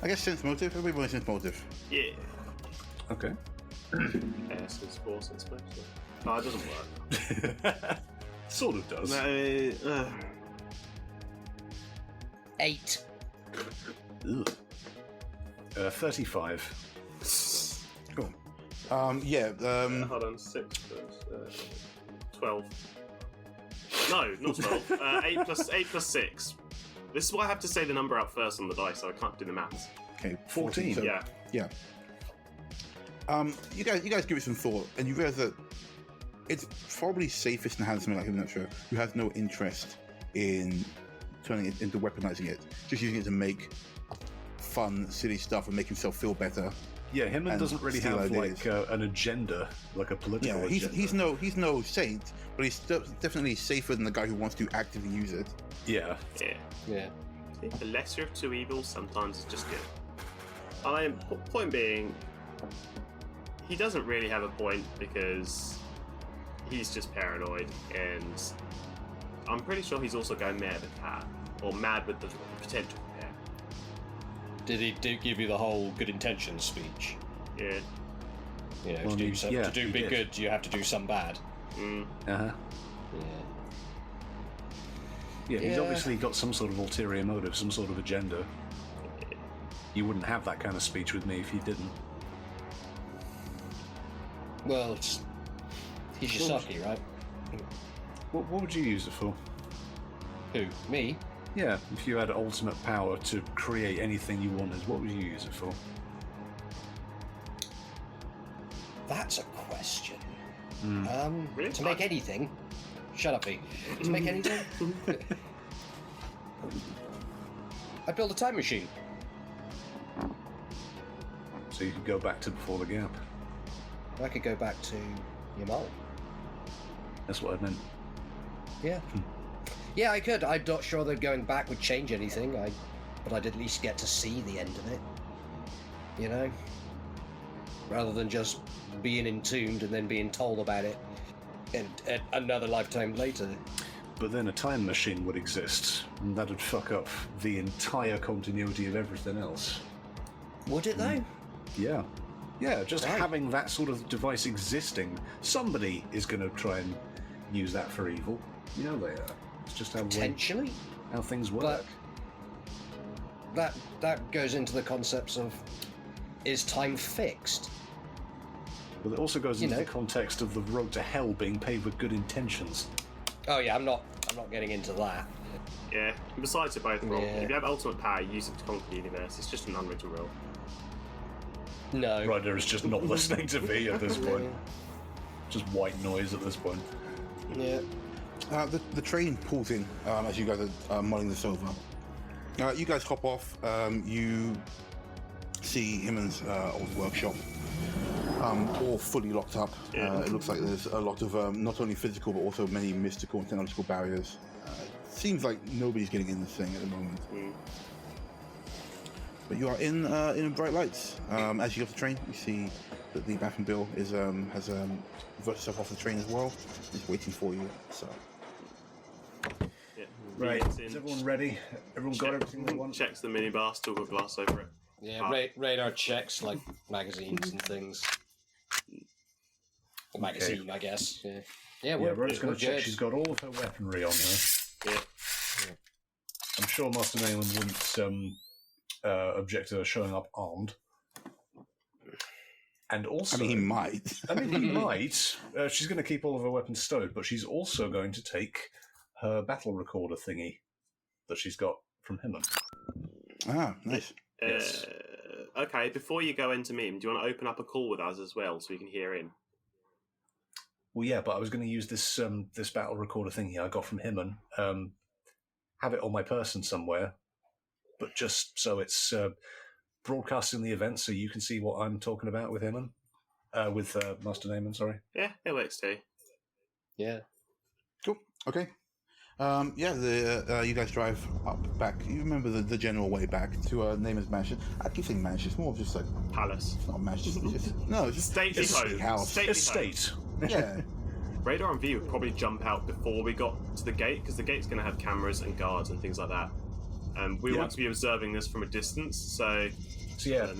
I guess sense motive. Everybody roll sense motive. Yeah. Okay. Since 4, since 5. No, it doesn't work. Sort of does. No, 8. Ugh. 35. Cool. hold on, 6 plus 12. No, not 12. 8 plus 6. This is why I have to say the number out first on the dice, so I can't do the maths. Okay, 14. So, Yeah. Yeah. You guys give it some thought, and you realize that it's probably safest in the hands of someone like Himon who has no interest in turning it into weaponizing it, just using it to make fun, silly stuff and make himself feel better. Yeah, Himon doesn't really steal have ideas. like an agenda, like a political Yeah, agenda. he's no saint, but he's definitely safer than the guy who wants to actively use it. Yeah. Yeah. I think the lesser of two evils sometimes is just good. Point being, he doesn't really have a point because he's just paranoid, and I'm pretty sure he's also going mad with Pat, or mad with the potential for Pat. Did he give you the whole good intentions speech? Yeah. You know, Well, to do he big did. good, you have to do some bad. Uh-huh. Yeah. Yeah, he's Yeah. obviously got some sort of ulterior motive, some sort of agenda. You wouldn't have that kind of speech with me if you didn't. Well, he's Yosaki, right? What would you use it for? Who? Me? Yeah, if you had ultimate power to create anything you wanted, what would you use it for? That's a question. Really? To make anything. Shut up, E. To make anything? I'd build a time machine. So you could go back to before the gap. I could go back to Yamal. That's what I meant. Yeah. Yeah, I could. I'm not sure that going back would change anything, but I'd at least get to see the end of it. You know? Rather than just being entombed and then being told about it another lifetime later. But then a time machine would exist, and that'd fuck up the entire continuity of everything else. Would it, though? Yeah. Yeah, just Right. having that sort of device existing, somebody is going to try and use that for evil. You know they are. It's just Potentially. how things work. But that goes into the concepts of, is time fixed? But it also goes You into know. the context of the road to hell being paved with good intentions. Oh yeah, I'm not getting into that. Yeah. Besides, they're both wrong. Yeah. If you have ultimate power, use it to conquer the universe. It's just an unwritten rule. No. Ryder is just not listening to me at this point. Just white noise at this point. Yeah. The train pulls in as you guys are mulling this over. You guys hop off. You see Himon's old workshop, all fully locked up. It looks like there's a lot of not only physical but also many mystical and technological barriers. Seems like nobody's getting in this thing at the moment. But you are in bright lights. As you get off the train, you see that the Baph and Bill has reversed herself off the train as well. It's waiting for you. So. Yeah. Right, Gets in, is everyone ready? Everyone got everything they want? Checks the minibar, still got glass over it. Yeah, radar checks like magazines and things. A magazine, I guess. Yeah, Yeah, we're Ryder's going we're to check good. she's got all of her weaponry on her. Yeah. I'm sure Master Nayland wouldn't object to her showing up armed. And also... I mean, he might. he might. She's going to keep all of her weapons stowed, but she's also going to take her battle recorder thingy that she's got from Himon. Ah, nice. Yes. Okay, before you go into meet him, do you want to open up a call with us as well so we can hear in? Well, yeah, but I was going to use this this battle recorder thingy I got from Himon, have it on my person somewhere, but just so it's broadcasting the event so you can see what I'm talking about with Himon. With Master Naaman, sorry. Yeah, it works too. Yeah. Cool. Okay. You guys drive up back. You remember the general way back to Naaman's mansion. I keep saying mansion. It's more of just like Palace. it's not a mansion. It's just Stately it's home. house. Stately Estate. Yeah. Radar and Vee would probably jump out before we got to the gate, because the gate's going to have cameras and guards and things like that. We want to be observing this from a distance, so... So yeah,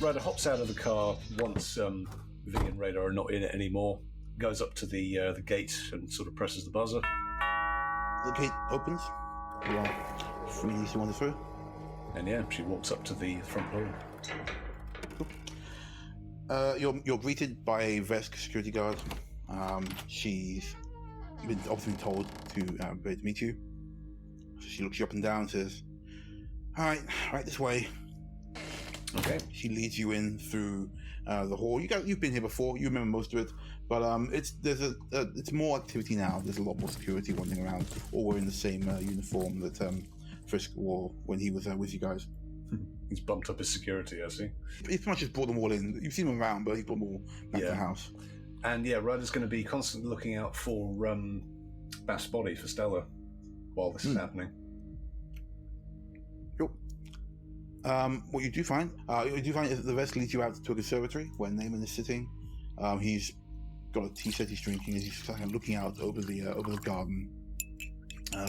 Ryder hops out of the car once Vee and Radar are not in it anymore, goes up to the gate and sort of presses the buzzer. The gate opens. You are free to wander through. And yeah, she walks up to the front door. You're greeted by a Vesk security guard. She's obviously been told to ready to meet you. So she looks you up and down and says, "All right, right this way." Okay. She leads you in through the hall. You've been here before. You remember most of it, but it's more activity now. There's a lot more security wandering around, all wearing the same uniform that Frisk wore when he was with you guys. He's bumped up his security, has he? He's pretty much just brought them all in. You've seen them around, but he's brought them all back to the house. And yeah, Ryder's going to be constantly looking out for Baph's body for Stella while this is happening. Cool. What you do find is that the Vesk leads you out to a conservatory where Naaman is sitting. He's got a tea set he's drinking as he's kind of looking out over the garden,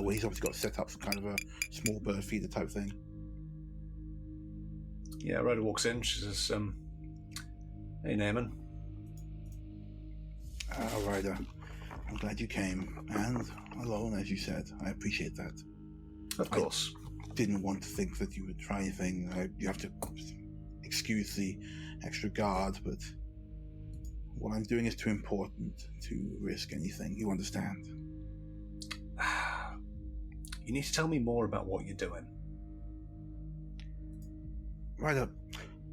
where he's obviously got set up some kind of a small bird feeder type thing. Yeah, Ryder walks in. She says, "Hey, Naaman." Ryder, I'm glad you came, and alone, as you said. I appreciate that. Of course. I didn't want to think that you would try anything. You have to excuse the extra guard, but what I'm doing is too important to risk anything. You understand? You need to tell me more about what you're doing. Ryder,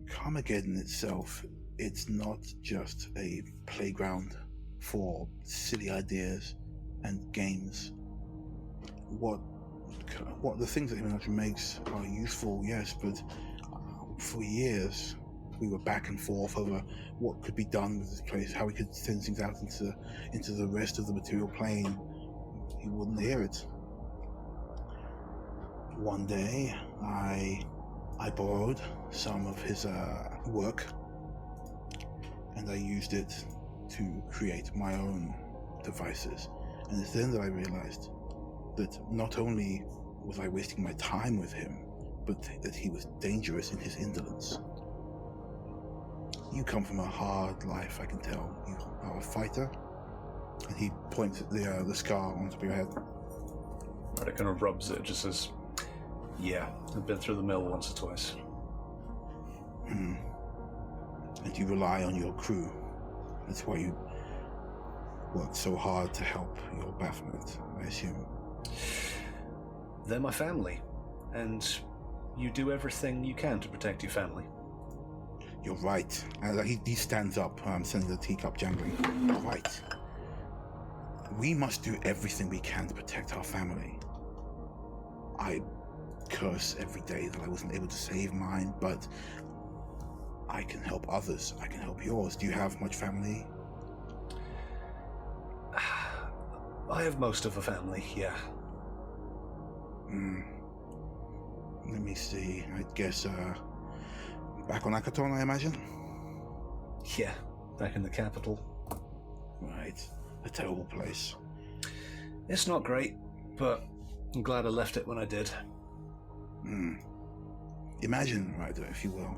Karmageddon itself, it's not just a playground for silly ideas and games. What the things that Immunology makes are useful, yes, but for years we were back and forth over what could be done with this place, how we could send things out into the rest of the material plane. He wouldn't hear it. One day, I borrowed some of his work, and I used it to create my own devices. And it's then that I realized that not only was I wasting my time with him, but that he was dangerous in his indolence. You come from a hard life, I can tell. You are a fighter. And he points at the scar on top of your head. Ryder kind of rubs it, just says, "Yeah, I've been through the mill once or twice." And you rely on your crew. That's why you work so hard to help your Baphomet, I assume. They're my family, and you do everything you can to protect your family. You're right. And he stands up, sending the teacup jangling. You're right. We must do everything we can to protect our family. I curse every day that I wasn't able to save mine, but I can help others. I can help yours. Do you have much family? I have most of a family, yeah. Let me see. I guess, back on Akaton, I imagine? Yeah, back in the capital. Right. A terrible place. It's not great, but I'm glad I left it when I did. Imagine, Ryder, if you will,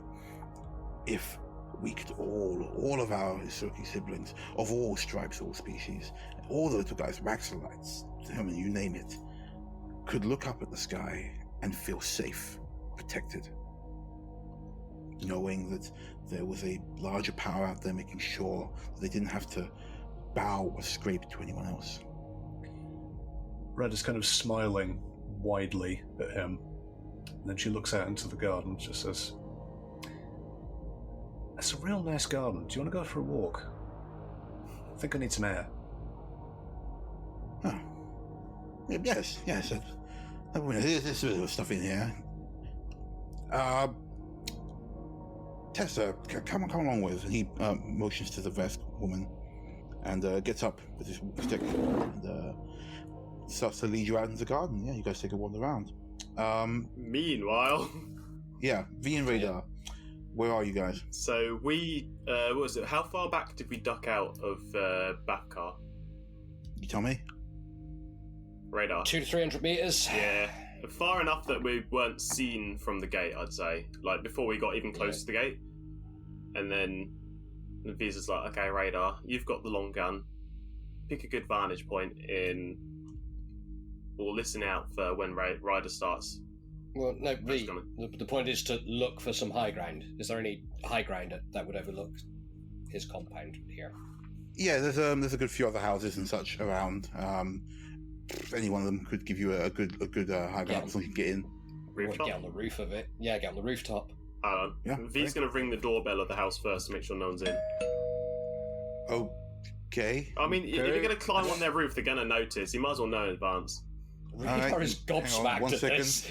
if we could all of our Isoki siblings, of all stripes, all species, all the little guys, Raxalites, you name it, could look up at the sky and feel safe, protected, knowing that there was a larger power out there making sure that they didn't have to bow or scrape to anyone else. Red is kind of smiling widely at him. And then she looks out into the garden and just says, "It's a real nice garden. Do you want to go for a walk? I think I need some air." Oh. Yes. There's stuff in here. Tessa, come along with. And he motions to the Vesk woman and gets up with his stick and starts to lead you out into the garden. Yeah, you guys take a wander around. Meanwhile, yeah, Vee and Radar. Where are you guys? So we, what was it? How far back did we duck out of Baph? You tell me. Radar. 200 to 300 meters. Yeah, far enough that we weren't seen from the gate, I'd say. Like, before we got even close to the gate. And then Visa's like, okay, Radar, you've got the long gun. Pick a good vantage point in... We'll listen out for when Ryder starts. Well, no, the point is to look for some high ground. Is there any high ground that would overlook his compound here? Yeah, there's a good few other houses and such around. Any one of them could give you a good high ground so you can get in. Rooftop? Get on the roof of it. Yeah, get on the rooftop. Yeah, V's going to ring the doorbell of the house first to make sure no one's in. Okay. I mean, if you're going to climb on their roof, they're going to notice. You might as well know in advance. Radar is gobsmacked one at second. this.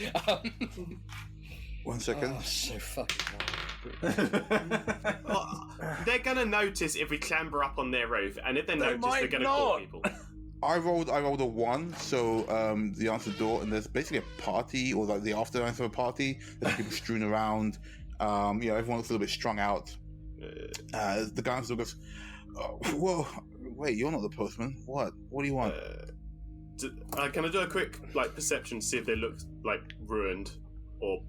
1 second. Oh, so fucking Well, they're going to notice if we clamber up on their roof, and if they notice, they're going to call people. I rolled a 1, so the answer door, and there's basically a party, or like the aftermath of a party. There's people strewn around. Everyone looks a little bit strung out. The guy still goes, "Whoa, wait, you're not the postman. What do you want?" Can I do a quick perception to see if they look ruined or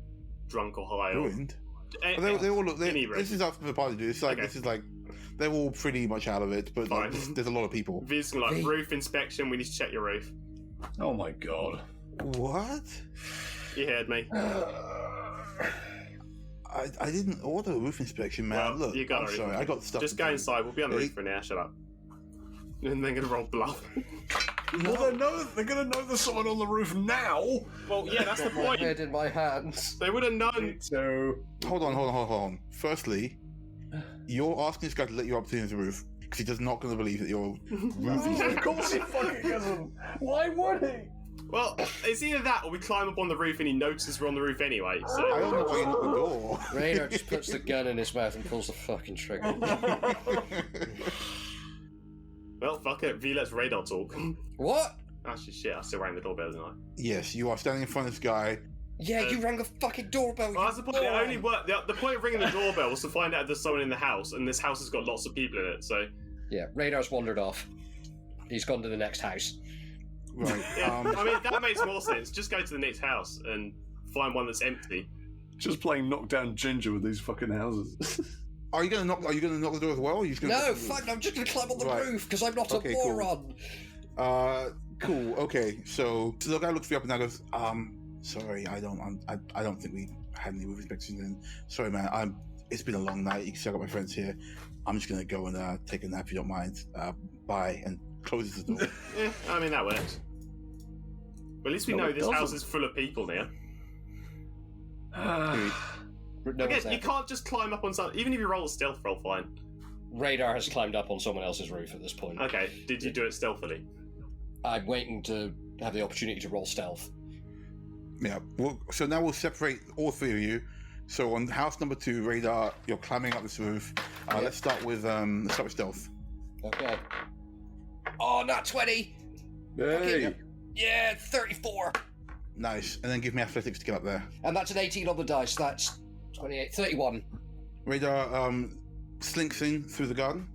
drunk or high? Ruined? They all look. This is after the party, dude. It's like This is like they're all pretty much out of it, but there's a lot of people. V's roof inspection. We need to check your roof. Oh my god! What? You heard me. I didn't order a roof inspection, man. Well, Look, you got I'm sorry. I got stuff. Just go inside. We'll be on the roof for now. Shut up. And they're gonna roll bluff. Well, they're gonna know there's someone on the roof now. Well, yeah, that's the point. head in my hands. They would have known. So hold on. Firstly, you're asking this guy to let you up to his roof because he does not going to believe that you're roofing. Of course he fucking isn't. Why would he? Well, it's either that or we climb up on the roof and he notices we're on the roof anyway. So. I don't know why you lock the door. Radar just puts the gun in his mouth and pulls the fucking trigger. Well, fuck it. V, let's Radar talk. What? Actually, shit, I still rang the doorbell, didn't I? Yes, you are standing in front of this guy. Yeah, you rang the fucking doorbell. Well, that's the point. It only worked. The point of ringing the doorbell was to find out if there's someone in the house, and this house has got lots of people in it, so... Yeah, Radar's wandered off. He's gone to the next house. Right. Yeah, I mean, that makes more sense. Just go to the next house and find one that's empty. Just playing knockdown ginger with these fucking houses. Are you gonna knock the door as well? Or are you just gonna No, fuck! I'm just gonna climb on the roof because I'm not a Okay, cool. moron. Cool. Okay. So the guy looks you up and now goes, sorry, I don't think we had any roof inspections. And sorry, man, it's been a long night. You can see I got my friends here. I'm just gonna go and take a nap if you don't mind. Bye, and closes the door. Yeah, I mean that works. But at least we know this house is full of people now. Again, you can't just climb up on something. Even if you roll a stealth roll, fine. Radar has climbed up on someone else's roof at this point. Okay, did you do it stealthily? I'm waiting to have the opportunity to roll stealth. Yeah. So now we'll separate all three of you. So on house number 2, Radar, you're climbing up this roof. Let's start with stealth. Okay. Oh, not 20. Hey. Okay. Yeah, 34. Nice. And then give me athletics to get up there. And that's an 18 on the dice. That's 28, 31. Radar slinks in through the garden,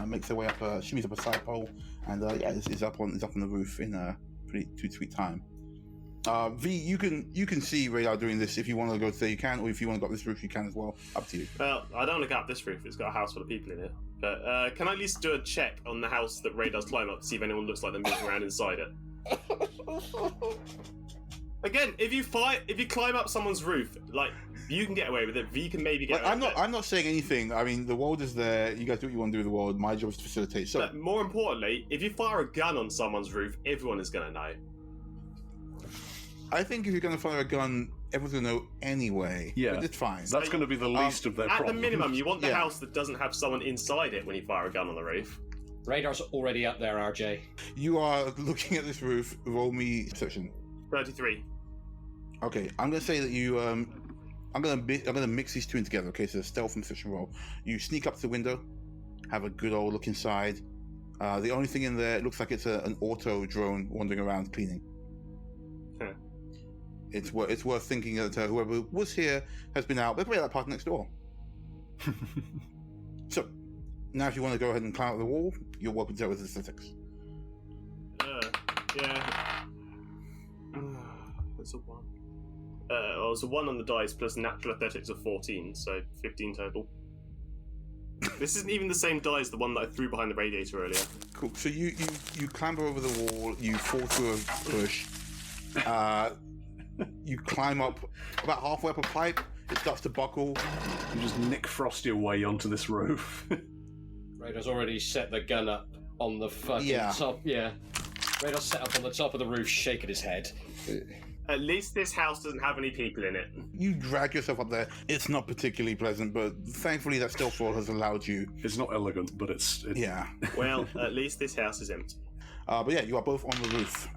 makes their way up, shimmies up a side pole, and is up on the roof in a pretty 2 sweet time. V, you can see Radar doing this. If you want to go there, you can, or if you want to go up this roof, you can as well. Up to you. Well, I don't want to go up this roof. It's got a house full of people in it. But can I at least do a check on the house that Radar's climbing up to see if anyone looks like they're moving around inside it? Again, if you climb up someone's roof, you can get away with it. V can maybe get away with it. I'm not saying anything. I mean, the world is there. You guys do what you want to do with the world. My job is to facilitate. So, but more importantly, if you fire a gun on someone's roof, everyone is going to know. I think if you're going to fire a gun, everyone's going to know anyway. Yeah. But it's fine. That's going to be the least of their At problems. the minimum, you want the house that doesn't have someone inside it when you fire a gun on the roof. Radar's already up there, RJ. You are looking at this roof. Roll me perception. 33. Okay, I'm going to say that you I'm gonna mix these two in together. Okay, so stealth and perception roll. You sneak up to the window, have a good old look inside. The only thing in there, it looks like it's an auto drone wandering around cleaning. Huh. It's worth thinking that whoever was here has been out. They're probably at that park next door. So, now if you want to go ahead and climb up the wall, you're welcome to do it with aesthetics. Yeah. That's a 1. Well, it's a 1 on the dice plus natural athletics of 14, so 15 total. This isn't even the same die as the one that I threw behind the radiator earlier. Cool. So you clamber over the wall, you fall through a bush, you climb up about halfway up a pipe, it starts to buckle. You just Nick Frost your way onto this roof. Radar's already set the gun up on the fucking top. Yeah. Radar's set up on the top of the roof, shaking his head. At least this house doesn't have any people in it. You drag yourself up there. It's not particularly pleasant, but thankfully that stealth roll has allowed you. It's not elegant, but it's... Yeah. Well, at least this house is empty. But yeah, you are both on the roof.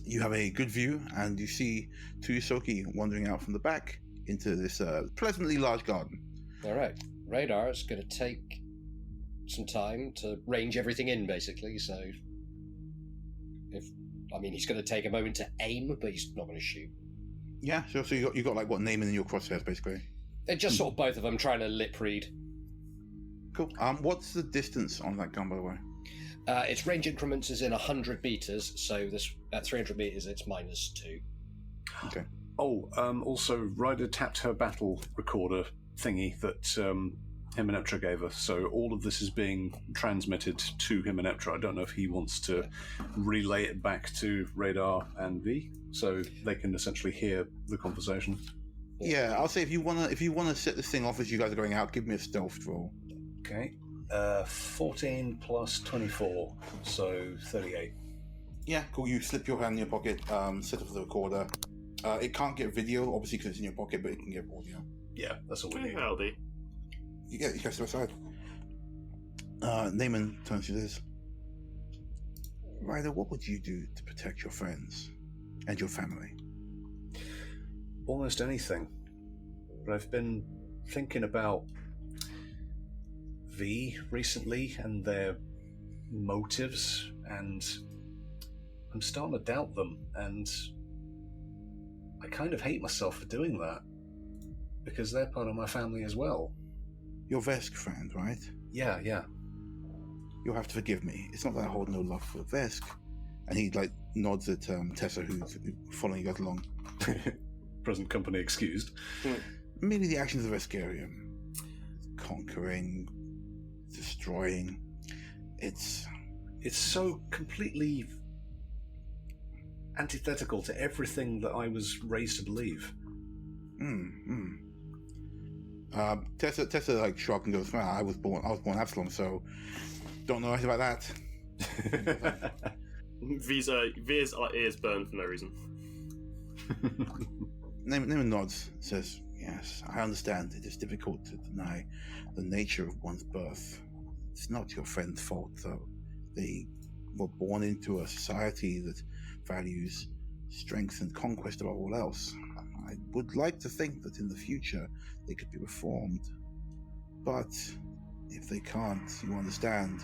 You have a good view, and you see two Yosoki wandering out from the back into this pleasantly large garden. All right. Radar's going to take some time to range everything in, basically, so... he's going to take a moment to aim, but he's not going to shoot. Yeah, so you got like what, naming in your crosshairs, basically. They're just sort of both of them trying to lip read. Cool. What's the distance on that gun, by the way? Its range increments is in 100 meters, so this at 300 meters it's -2. Okay. Oh, also, Ryder tapped her battle recorder thingy that Hymeneptra gave us, so all of this is being transmitted to Hymeneptra. I don't know if he wants to relay it back to Radar and Vee, so they can essentially hear the conversation. Yeah, I'll say if you wanna set this thing off as you guys are going out, give me a stealth roll. Okay. 14 plus 24, so 38. Yeah, cool. You slip your hand in your pocket, set up the recorder. It can't get video, obviously, because it's in your pocket, but it can get audio. Yeah, that's all we need. Howdy. You guys to the side. Naaman turns to this. Ryder, what would you do to protect your friends and your family? Almost anything. But I've been thinking about Vee recently and their motives, and I'm starting to doubt them, and I kind of hate myself for doing that, because they're part of my family as well. Your Vesk friend, right? Yeah. You'll have to forgive me. It's not that I hold no love for Vesk. And he nods at Tessa, who's following you guys along. Present company excused. Merely the actions of Veskarium. Conquering, destroying. It's so completely antithetical to everything that I was raised to believe. Tessa shrugged and goes, "Well, I was born Absalom, so don't know anything about that." Vee's ears burn for no reason. Naaman nods, says, "Yes, I understand. It is difficult to deny the nature of one's birth. It's not your friend's fault, though. They were born into a society that values strength and conquest above all else. I would like to think that in the future they could be reformed. But if they can't, you understand.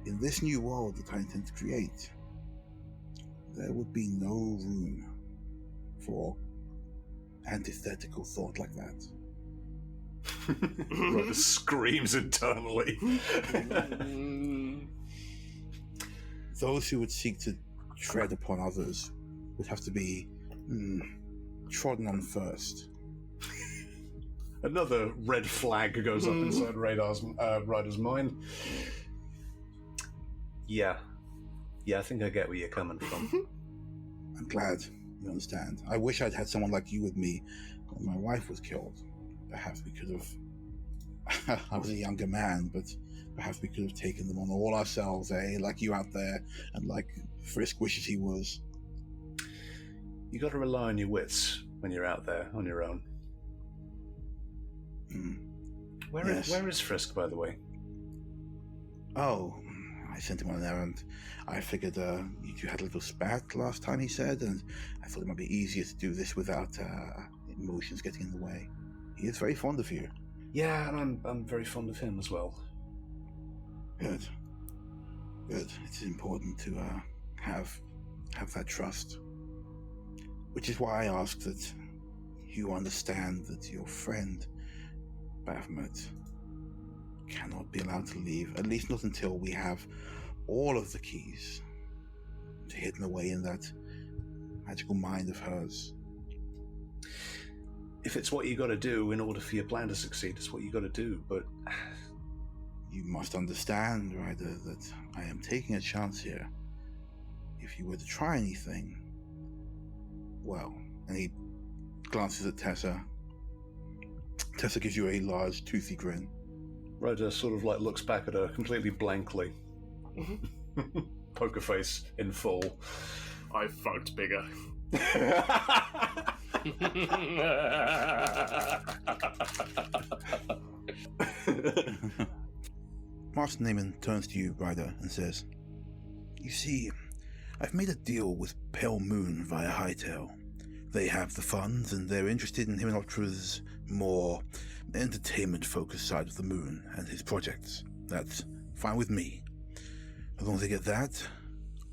In this new world that I intend to create, there would be no room for antithetical thought like that." Ryder screams internally. Those who would seek to tread upon others would have to be trodden on first. Another red flag goes up inside Ryder's mind. Yeah, I think I get where you're coming from. I'm glad you understand. I wish I'd had someone like you with me when my wife was killed. Perhaps we could have... I was a younger man, but perhaps we could have taken them on all ourselves, like you out there, and like Frisk wishes he was. You got to rely on your wits when you're out there on your own. Where is Frisk, by the way? Oh, I sent him on an errand. I figured you had a little spat last time, he said, and I thought it might be easier to do this without emotions getting in the way. He is very fond of you. Yeah, and I'm very fond of him as well. Good. Good. It's important to have that trust. Which is why I ask that you understand that your friend, Baph, cannot be allowed to leave, at least not until we have all of the keys hidden away in that magical mind of hers. If it's what you got to do in order for your plan to succeed, it's what you got to do, but... You must understand, Ryder, that I am taking a chance here. If you were to try anything, well, and he glances at Tessa. Tessa gives you a large, toothy grin. Ryder sort of like looks back at her completely blankly. Poker face in full. I fucked bigger. Master Naaman turns to you, Ryder, and says, "You see, I've made a deal with Pale Moon via Hightail. They have the funds, and they're interested in Hymenoptera's more entertainment-focused side of the moon and his projects. That's fine with me. As long as they get that,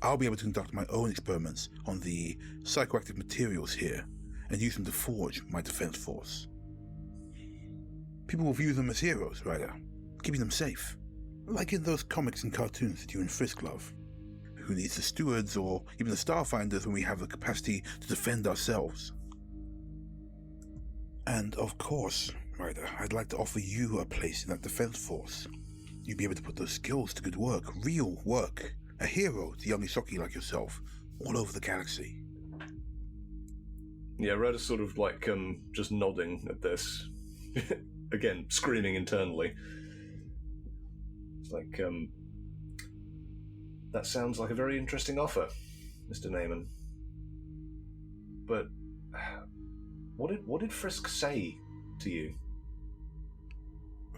I'll be able to conduct my own experiments on the psychoactive materials here and use them to forge my defense force. People will view them as heroes, Ryder, keeping them safe. Like in those comics and cartoons that you and Frisk love. Who needs the stewards or even the Starfinders when we have the capacity to defend ourselves? And of course, Ryder, I'd like to offer you a place in that defense force. You'd be able to put those skills to good work, real work. A hero to young Isoki like yourself, all over the galaxy." Yeah, Ryder's sort of like just nodding at this. Again, screaming internally. It's like, that sounds like a very interesting offer, Mr. Naaman. But what did Frisk say to you?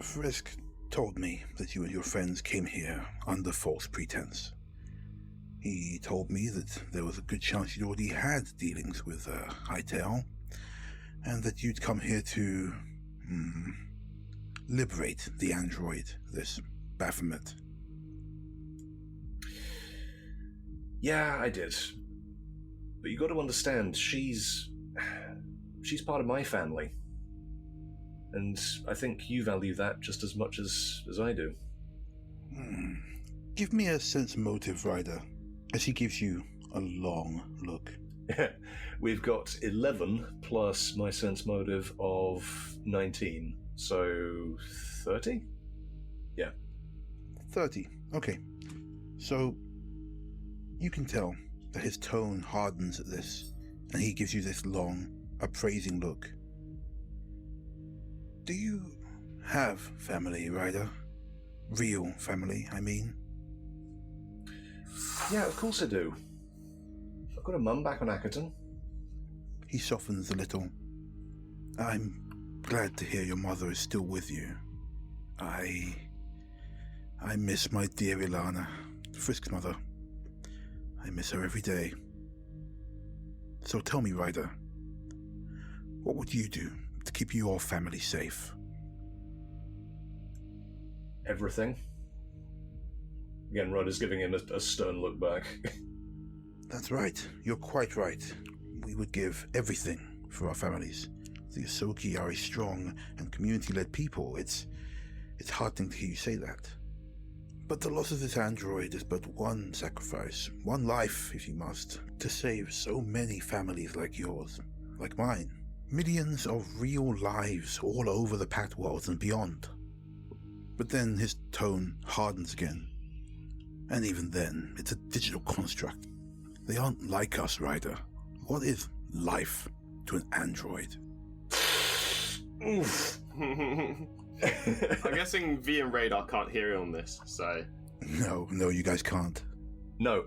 Frisk told me that you and your friends came here under false pretense. He told me that there was a good chance you'd already had dealings with Hightail, and that you'd come here to liberate the android, this Baphomet. Yeah, I did. But you got to understand, she's part of my family. And I think you value that just as much as I do. Give me a sense motive, Ryder, as he gives you a long look. We've got 11 plus my sense motive of 19, so 30? Yeah. 30, okay. So, you can tell that his tone hardens at this, and he gives you this long, appraising look. Do you have family, Ryder? Real family, I mean? Yeah, of course I do. I've got a mum back on Ackerton. He softens a little. I'm glad to hear your mother is still with you. I miss my dear Ilana, Frisk's mother. I miss her every day. So tell me, Ryder, what would you do to keep your family safe? Everything. Again, Ryder's giving him a stern look back. That's right. You're quite right. We would give everything for our families. The Isoki are a strong and community-led people. It's heartening to hear you say that. But the loss of this android is but one sacrifice, one life, if you must, to save so many families like yours, like mine. Millions of real lives all over the Pact Worlds and beyond. But then his tone hardens again. And even then, it's a digital construct. They aren't like us, Ryder. What is life to an android? Oof. I'm guessing Vee and Radar can't hear you on this, so... No, you guys can't. No,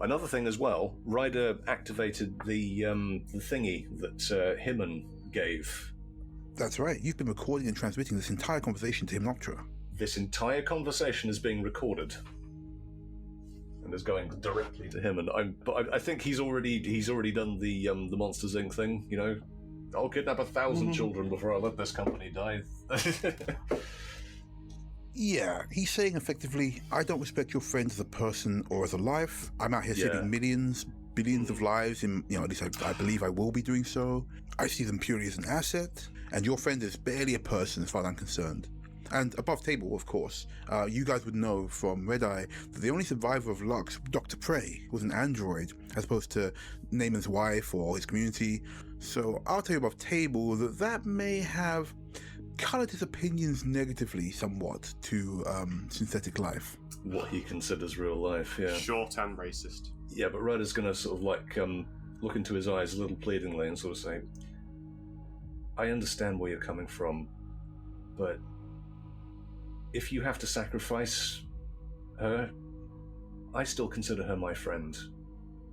another thing as well. Ryder activated the thingy that Hymen gave. That's right. You've been recording and transmitting this entire conversation to Hymenoptera. This entire conversation is being recorded. and is going directly to him. And I think he's already done the Monsters Inc. thing. You know, I'll kidnap 1,000 children before I let this company die. Yeah, he's saying effectively, I don't respect your friend as a person or as a life. I'm out here saving millions, billions of lives, in, at least I believe I will be doing so. I see them purely as an asset, and your friend is barely a person as far as I'm concerned. And above table, of course, you guys would know from Red Eye that the only survivor of Lux, Dr. Prey, was an android, as opposed to Naaman's wife or his community. So I'll tell you above table that may have coloured his opinions negatively somewhat to synthetic life. What he considers real life, yeah. Short and racist. Yeah, but Ryder's going to sort of like look into his eyes a little pleadingly and sort of say, I understand where you're coming from, but if you have to sacrifice her, I still consider her my friend.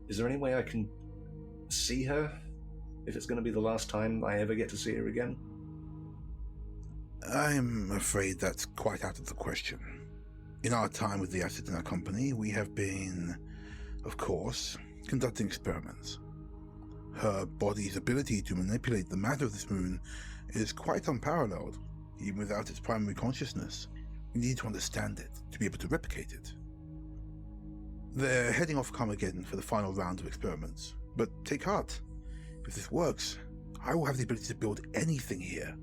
Is there any way I can see her if it's going to be the last time I ever get to see her again? I'm afraid that's quite out of the question. In our time with the asset in our company, we have been, of course, conducting experiments. Her body's ability to manipulate the matter of this moon is quite unparalleled, even without its primary consciousness. We need to understand it to be able to replicate it. They're heading off Karmageddon for the final round of experiments, but take heart. If this works, I will have the ability to build anything here,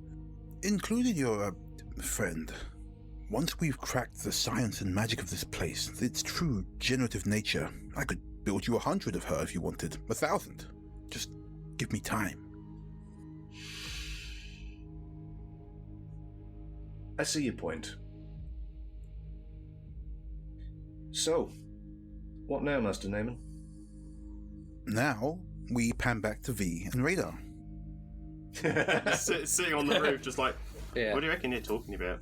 including your friend. Once we've cracked the science and magic of this place, its true generative nature, I could build you 100 of her if you wanted, 1,000. Just give me time. I see your point. So, what now, Master Naaman? Now, we pan back to Vee and Radar. Sitting on the roof, just like, Yeah. what do you reckon you're talking about?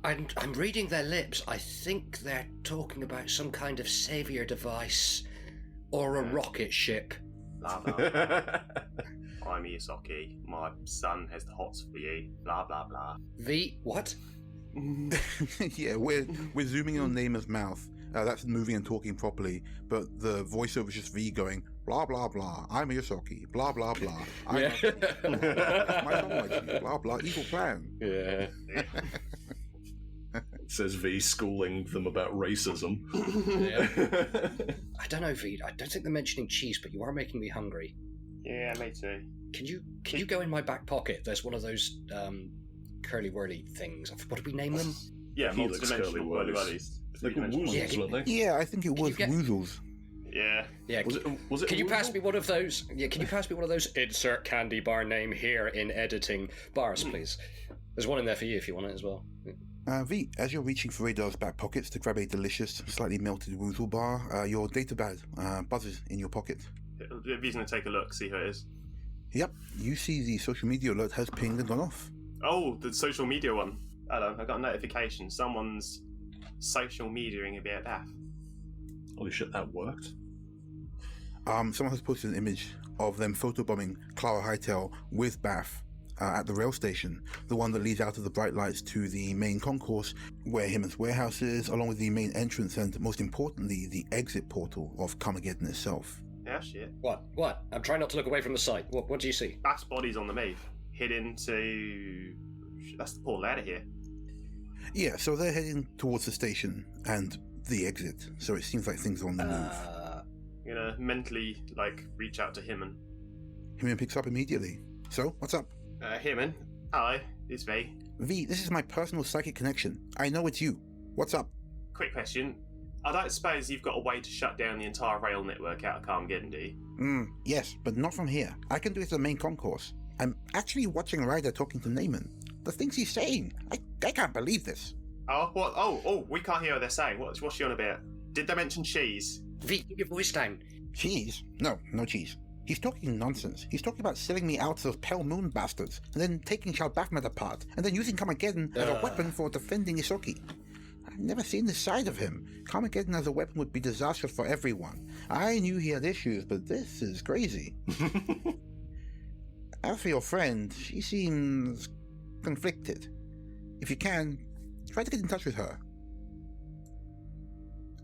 I'm reading their lips. I think they're talking about some kind of savior device or a rocket ship. Blah, blah, blah. I'm Isoki. My son has the hots for you. Blah, blah, blah. V, what? Yeah, we're zooming in on Naaman's mouth. That's moving and talking properly, but the voiceover is just V going, blah, blah, blah. I'm Isoki. Blah, blah, blah. Yeah. My son likes you. Blah, blah. Evil plan. Yeah. Says V, schooling them about racism. Yeah. I don't know, V. I don't think they're mentioning cheese, but you are making me hungry. Yeah, me too. Can you go in my back pocket? There's one of those curly whirly things. What did we name them? Yeah, Helix multi-dimensional curly whirlies. They're called woozles, weren't they? Yeah, I think it was you get- Woozles. Yeah. Yeah. Was it Can a you pass woozle? me one of those? Yeah. Can you pass me one of those? Insert candy bar name here in editing bars, please. There's one in there for you if you want it as well. V, as you're reaching for Radar's back pockets to grab a delicious, slightly melted Woozle bar, your data pad buzzes in your pocket. V's going to take a look, see who it is. Yep, you see the social media alert has pinged and gone off. Oh, the social media one. Hello, I got a notification. Someone's social mediaing about Baph. Holy shit, that worked. Someone has posted an image of them photobombing Clara Hightail with Baph at the rail station, the one that leads out of the bright lights to the main concourse where Hammond's warehouse is, along with the main entrance and, most importantly, the exit portal of Karmageddon itself. Yeah, shit. What? I'm trying not to look away from the site. What do you see? Baph's body's on the move. Hid into... That's the poor ladder here. Yeah, so they're heading towards the station and the exit, so it seems like things are on the move. I'm gonna mentally, reach out to Himon. Himon picks up immediately. So, what's up? Himon, hello, it's V. V, this is my personal psychic connection. I know it's you. What's up? Quick question. I don't suppose you've got a way to shut down the entire rail network out of Karmageddon, do you? Yes, but not from here. I can do it at the main concourse. I'm actually watching Ryder talking to Naaman. The things he's saying, I can't believe this. Oh, what? Oh, we can't hear what they're saying. What's she on about? Did they mention cheese? V, keep your voice down. Cheese? No cheese. He's talking nonsense. He's talking about selling me out to those pale moon bastards, and then taking Baph apart, and then using Karmageddon as a weapon for defending Isoki. I've never seen this side of him. Karmageddon as a weapon would be disastrous for everyone. I knew he had issues, but this is crazy. As for your friend, she seems conflicted. If you can, try to get in touch with her.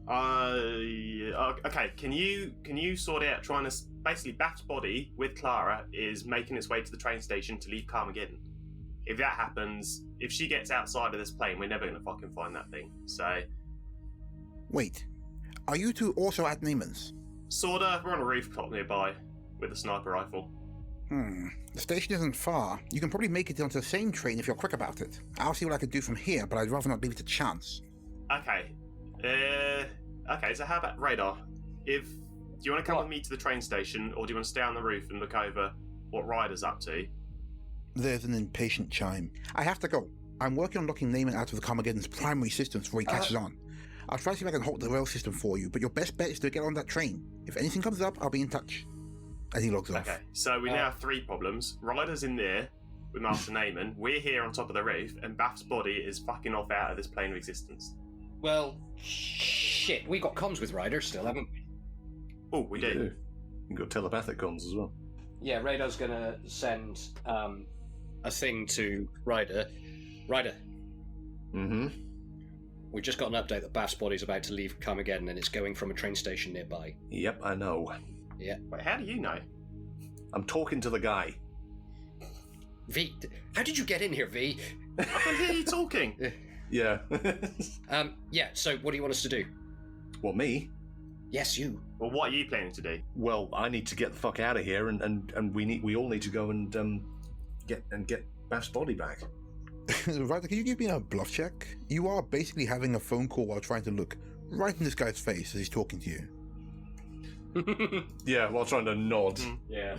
Okay. Can you sort out trying to basically Baph's body with Clara is making its way to the train station to leave Karmageddon. If that happens, if she gets outside of this plane, we're never gonna fucking find that thing. So. Wait, are you two also at Neiman's? Sorta. We're on a rooftop nearby with a sniper rifle. The station isn't far. You can probably make it onto the same train if you're quick about it. I'll see what I can do from here, but I'd rather not leave it to chance. Okay. Okay, so how about Radar? Do you want to come with me to the train station, or do you want to stay on the roof and look over what Ryder's up to? There's an impatient chime. I have to go. I'm working on locking Neyman out of the Karmageddon's primary systems before he catches on. I'll try to see if I can halt the rail system for you, but your best bet is to get on that train. If anything comes up, I'll be in touch. As he logs off. Okay, so we now have 3 problems. Ryder's in there with Master Neyman. We're here on top of the roof, and Baph's body is fucking off out of this plane of existence. Well, shit, we got comms with Ryder still, haven't we? Oh, we do. You've got telepathic comms as well. Yeah, Radar's gonna send a thing to Ryder. Ryder. Mm-hmm. We just got an update that Baph's body's about to leave Karmageddon and it's going from a train station nearby. Yep, I know. Yeah. Wait, how do you know? I'm talking to the guy. V, how did you get in here, V? I can hear you talking. Yeah. Yeah, so what do you want us to do? What, me? Yes, you. Well, what are you planning to do? Well, I need to get the fuck out of here, and we all need to go and get Baph's body back. Ryder, can you give me a bluff check? You are basically having a phone call while trying to look right in this guy's face as he's talking to you. Yeah, while trying to nod. Yeah.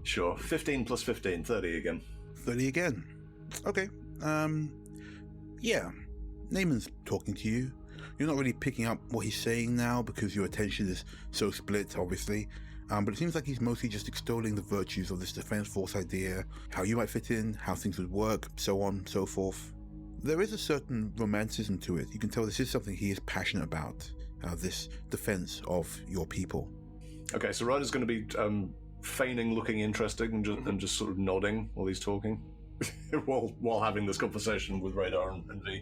Sure. 15 plus 15, 30 again. 30 again. Okay. Yeah. Neyman's talking to you. You're not really picking up what he's saying now because your attention is so split, obviously. But it seems like he's mostly just extolling the virtues of this defense force idea, how you might fit in, how things would work, so on, so forth. There is a certain romanticism to it. You can tell this is something he is passionate about, this defense of your people. Okay, so Ryder's going to be feigning looking interesting and just sort of nodding while he's talking, while having this conversation with Radar and V.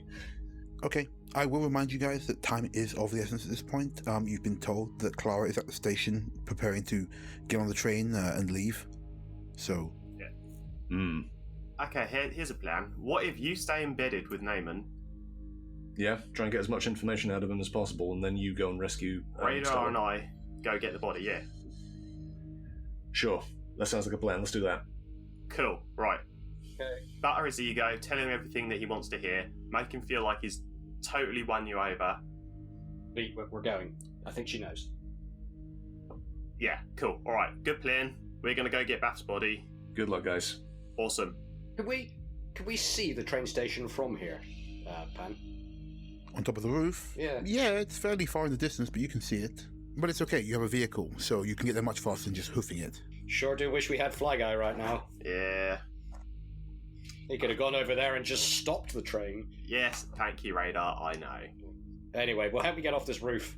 Okay, I will remind you guys that time is of the essence at this point. You've been told that Clara is at the station preparing to get on the train and leave. So... Yeah. Okay, here's a plan. What if you stay embedded with Neyman? Yeah, try and get as much information out of him as possible, and then you go and rescue... Radar and I go get the body, yeah. Sure, that sounds like a plan. Let's do that. Cool, right. Okay. Butter his ego, tell him everything that he wants to hear, make him feel like he's totally won you over. V, we're going. I think she knows. Yeah, cool. Alright, good plan. We're gonna go get Baph's body. Good luck, guys. Awesome. Can we see the train station from here, Pan? On top of the roof? Yeah. Yeah, it's fairly far in the distance, but you can see it. But it's okay, you have a vehicle, so you can get there much faster than just hoofing it. Sure do wish we had Fly Guy right now. Yeah. He could have gone over there and just stopped the train. Yes, thank you, Radar, I know. Anyway, we'll help me get off this roof.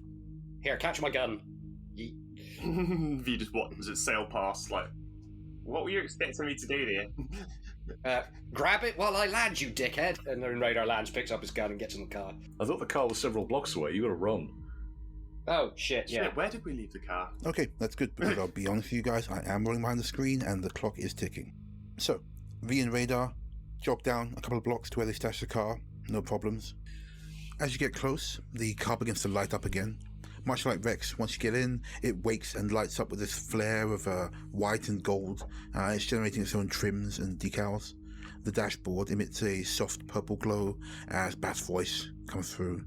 Here, catch my gun. V just, what, does it sail past, like... What were you expecting me to do there? Grab it while I land, you dickhead! And then Radar lands, picks up his gun and gets in the car. I thought the car was several blocks away. You gotta run. Oh, shit, yeah. Shit, where did we leave the car? Okay, that's good, because I'll be honest with you guys, I am running behind the screen and the clock is ticking. So, Vee and Radar jog down a couple of blocks to where they stashed the car, no problems. As you get close, the car begins to light up again. Much like Rex, once you get in, it wakes and lights up with this flare of white and gold. It's generating its own trims and decals. The dashboard emits a soft purple glow as Baph's voice comes through.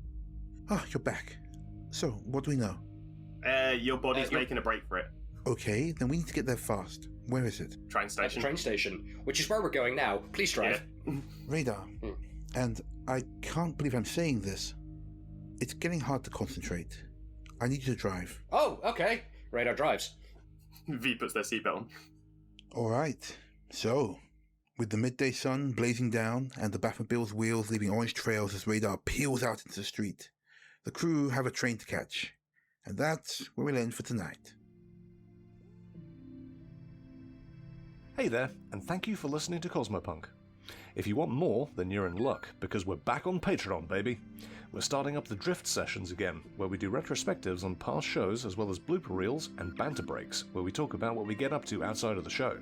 Ah, you're back. So, what do we know? Your body's making a break for it. Okay, then we need to get there fast. Where is it? Train station. Train station, which is where we're going now. Please drive. Yeah. Radar. And I can't believe I'm saying this. It's getting hard to concentrate. I need you to drive. Oh, okay. Radar drives. V puts their seatbelt on. Alright. So, with the midday sun blazing down and the Batmobile's wheels leaving orange trails as Radar peels out into the street, the crew have a train to catch. And that's where we'll end for tonight. Hey there, and thank you for listening to Cosmopunk. If you want more, then you're in luck, because we're back on Patreon, baby. We're starting up the Drift sessions again, where we do retrospectives on past shows as well as blooper reels and banter breaks, where we talk about what we get up to outside of the show.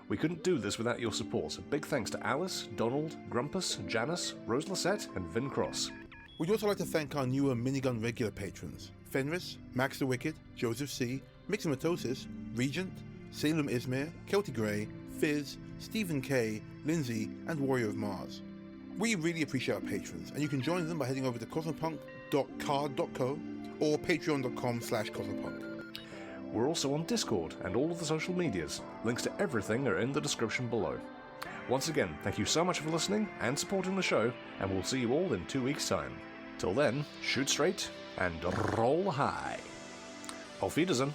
We couldn't do this without your support, so big thanks to Alice, Donald, Grumpus, Janice, Rose Lissette, and Vin Cross. We'd also like to thank our newer Minigun regular patrons, Fenris, Max the Wicked, Joseph C., Mixomatosis, Regent, Salem Izmir, Kelty Grey, Fizz, Stephen K., Lindsay, and Warrior of Mars. We really appreciate our patrons, and you can join them by heading over to cosmopunk.card.co or patreon.com/cosmopunk. We're also on Discord and all of the social medias. Links to everything are in the description below. Once again, thank you so much for listening and supporting the show, and we'll see you all in 2 weeks' time. Till then, shoot straight and roll high. Auf Wiedersehen.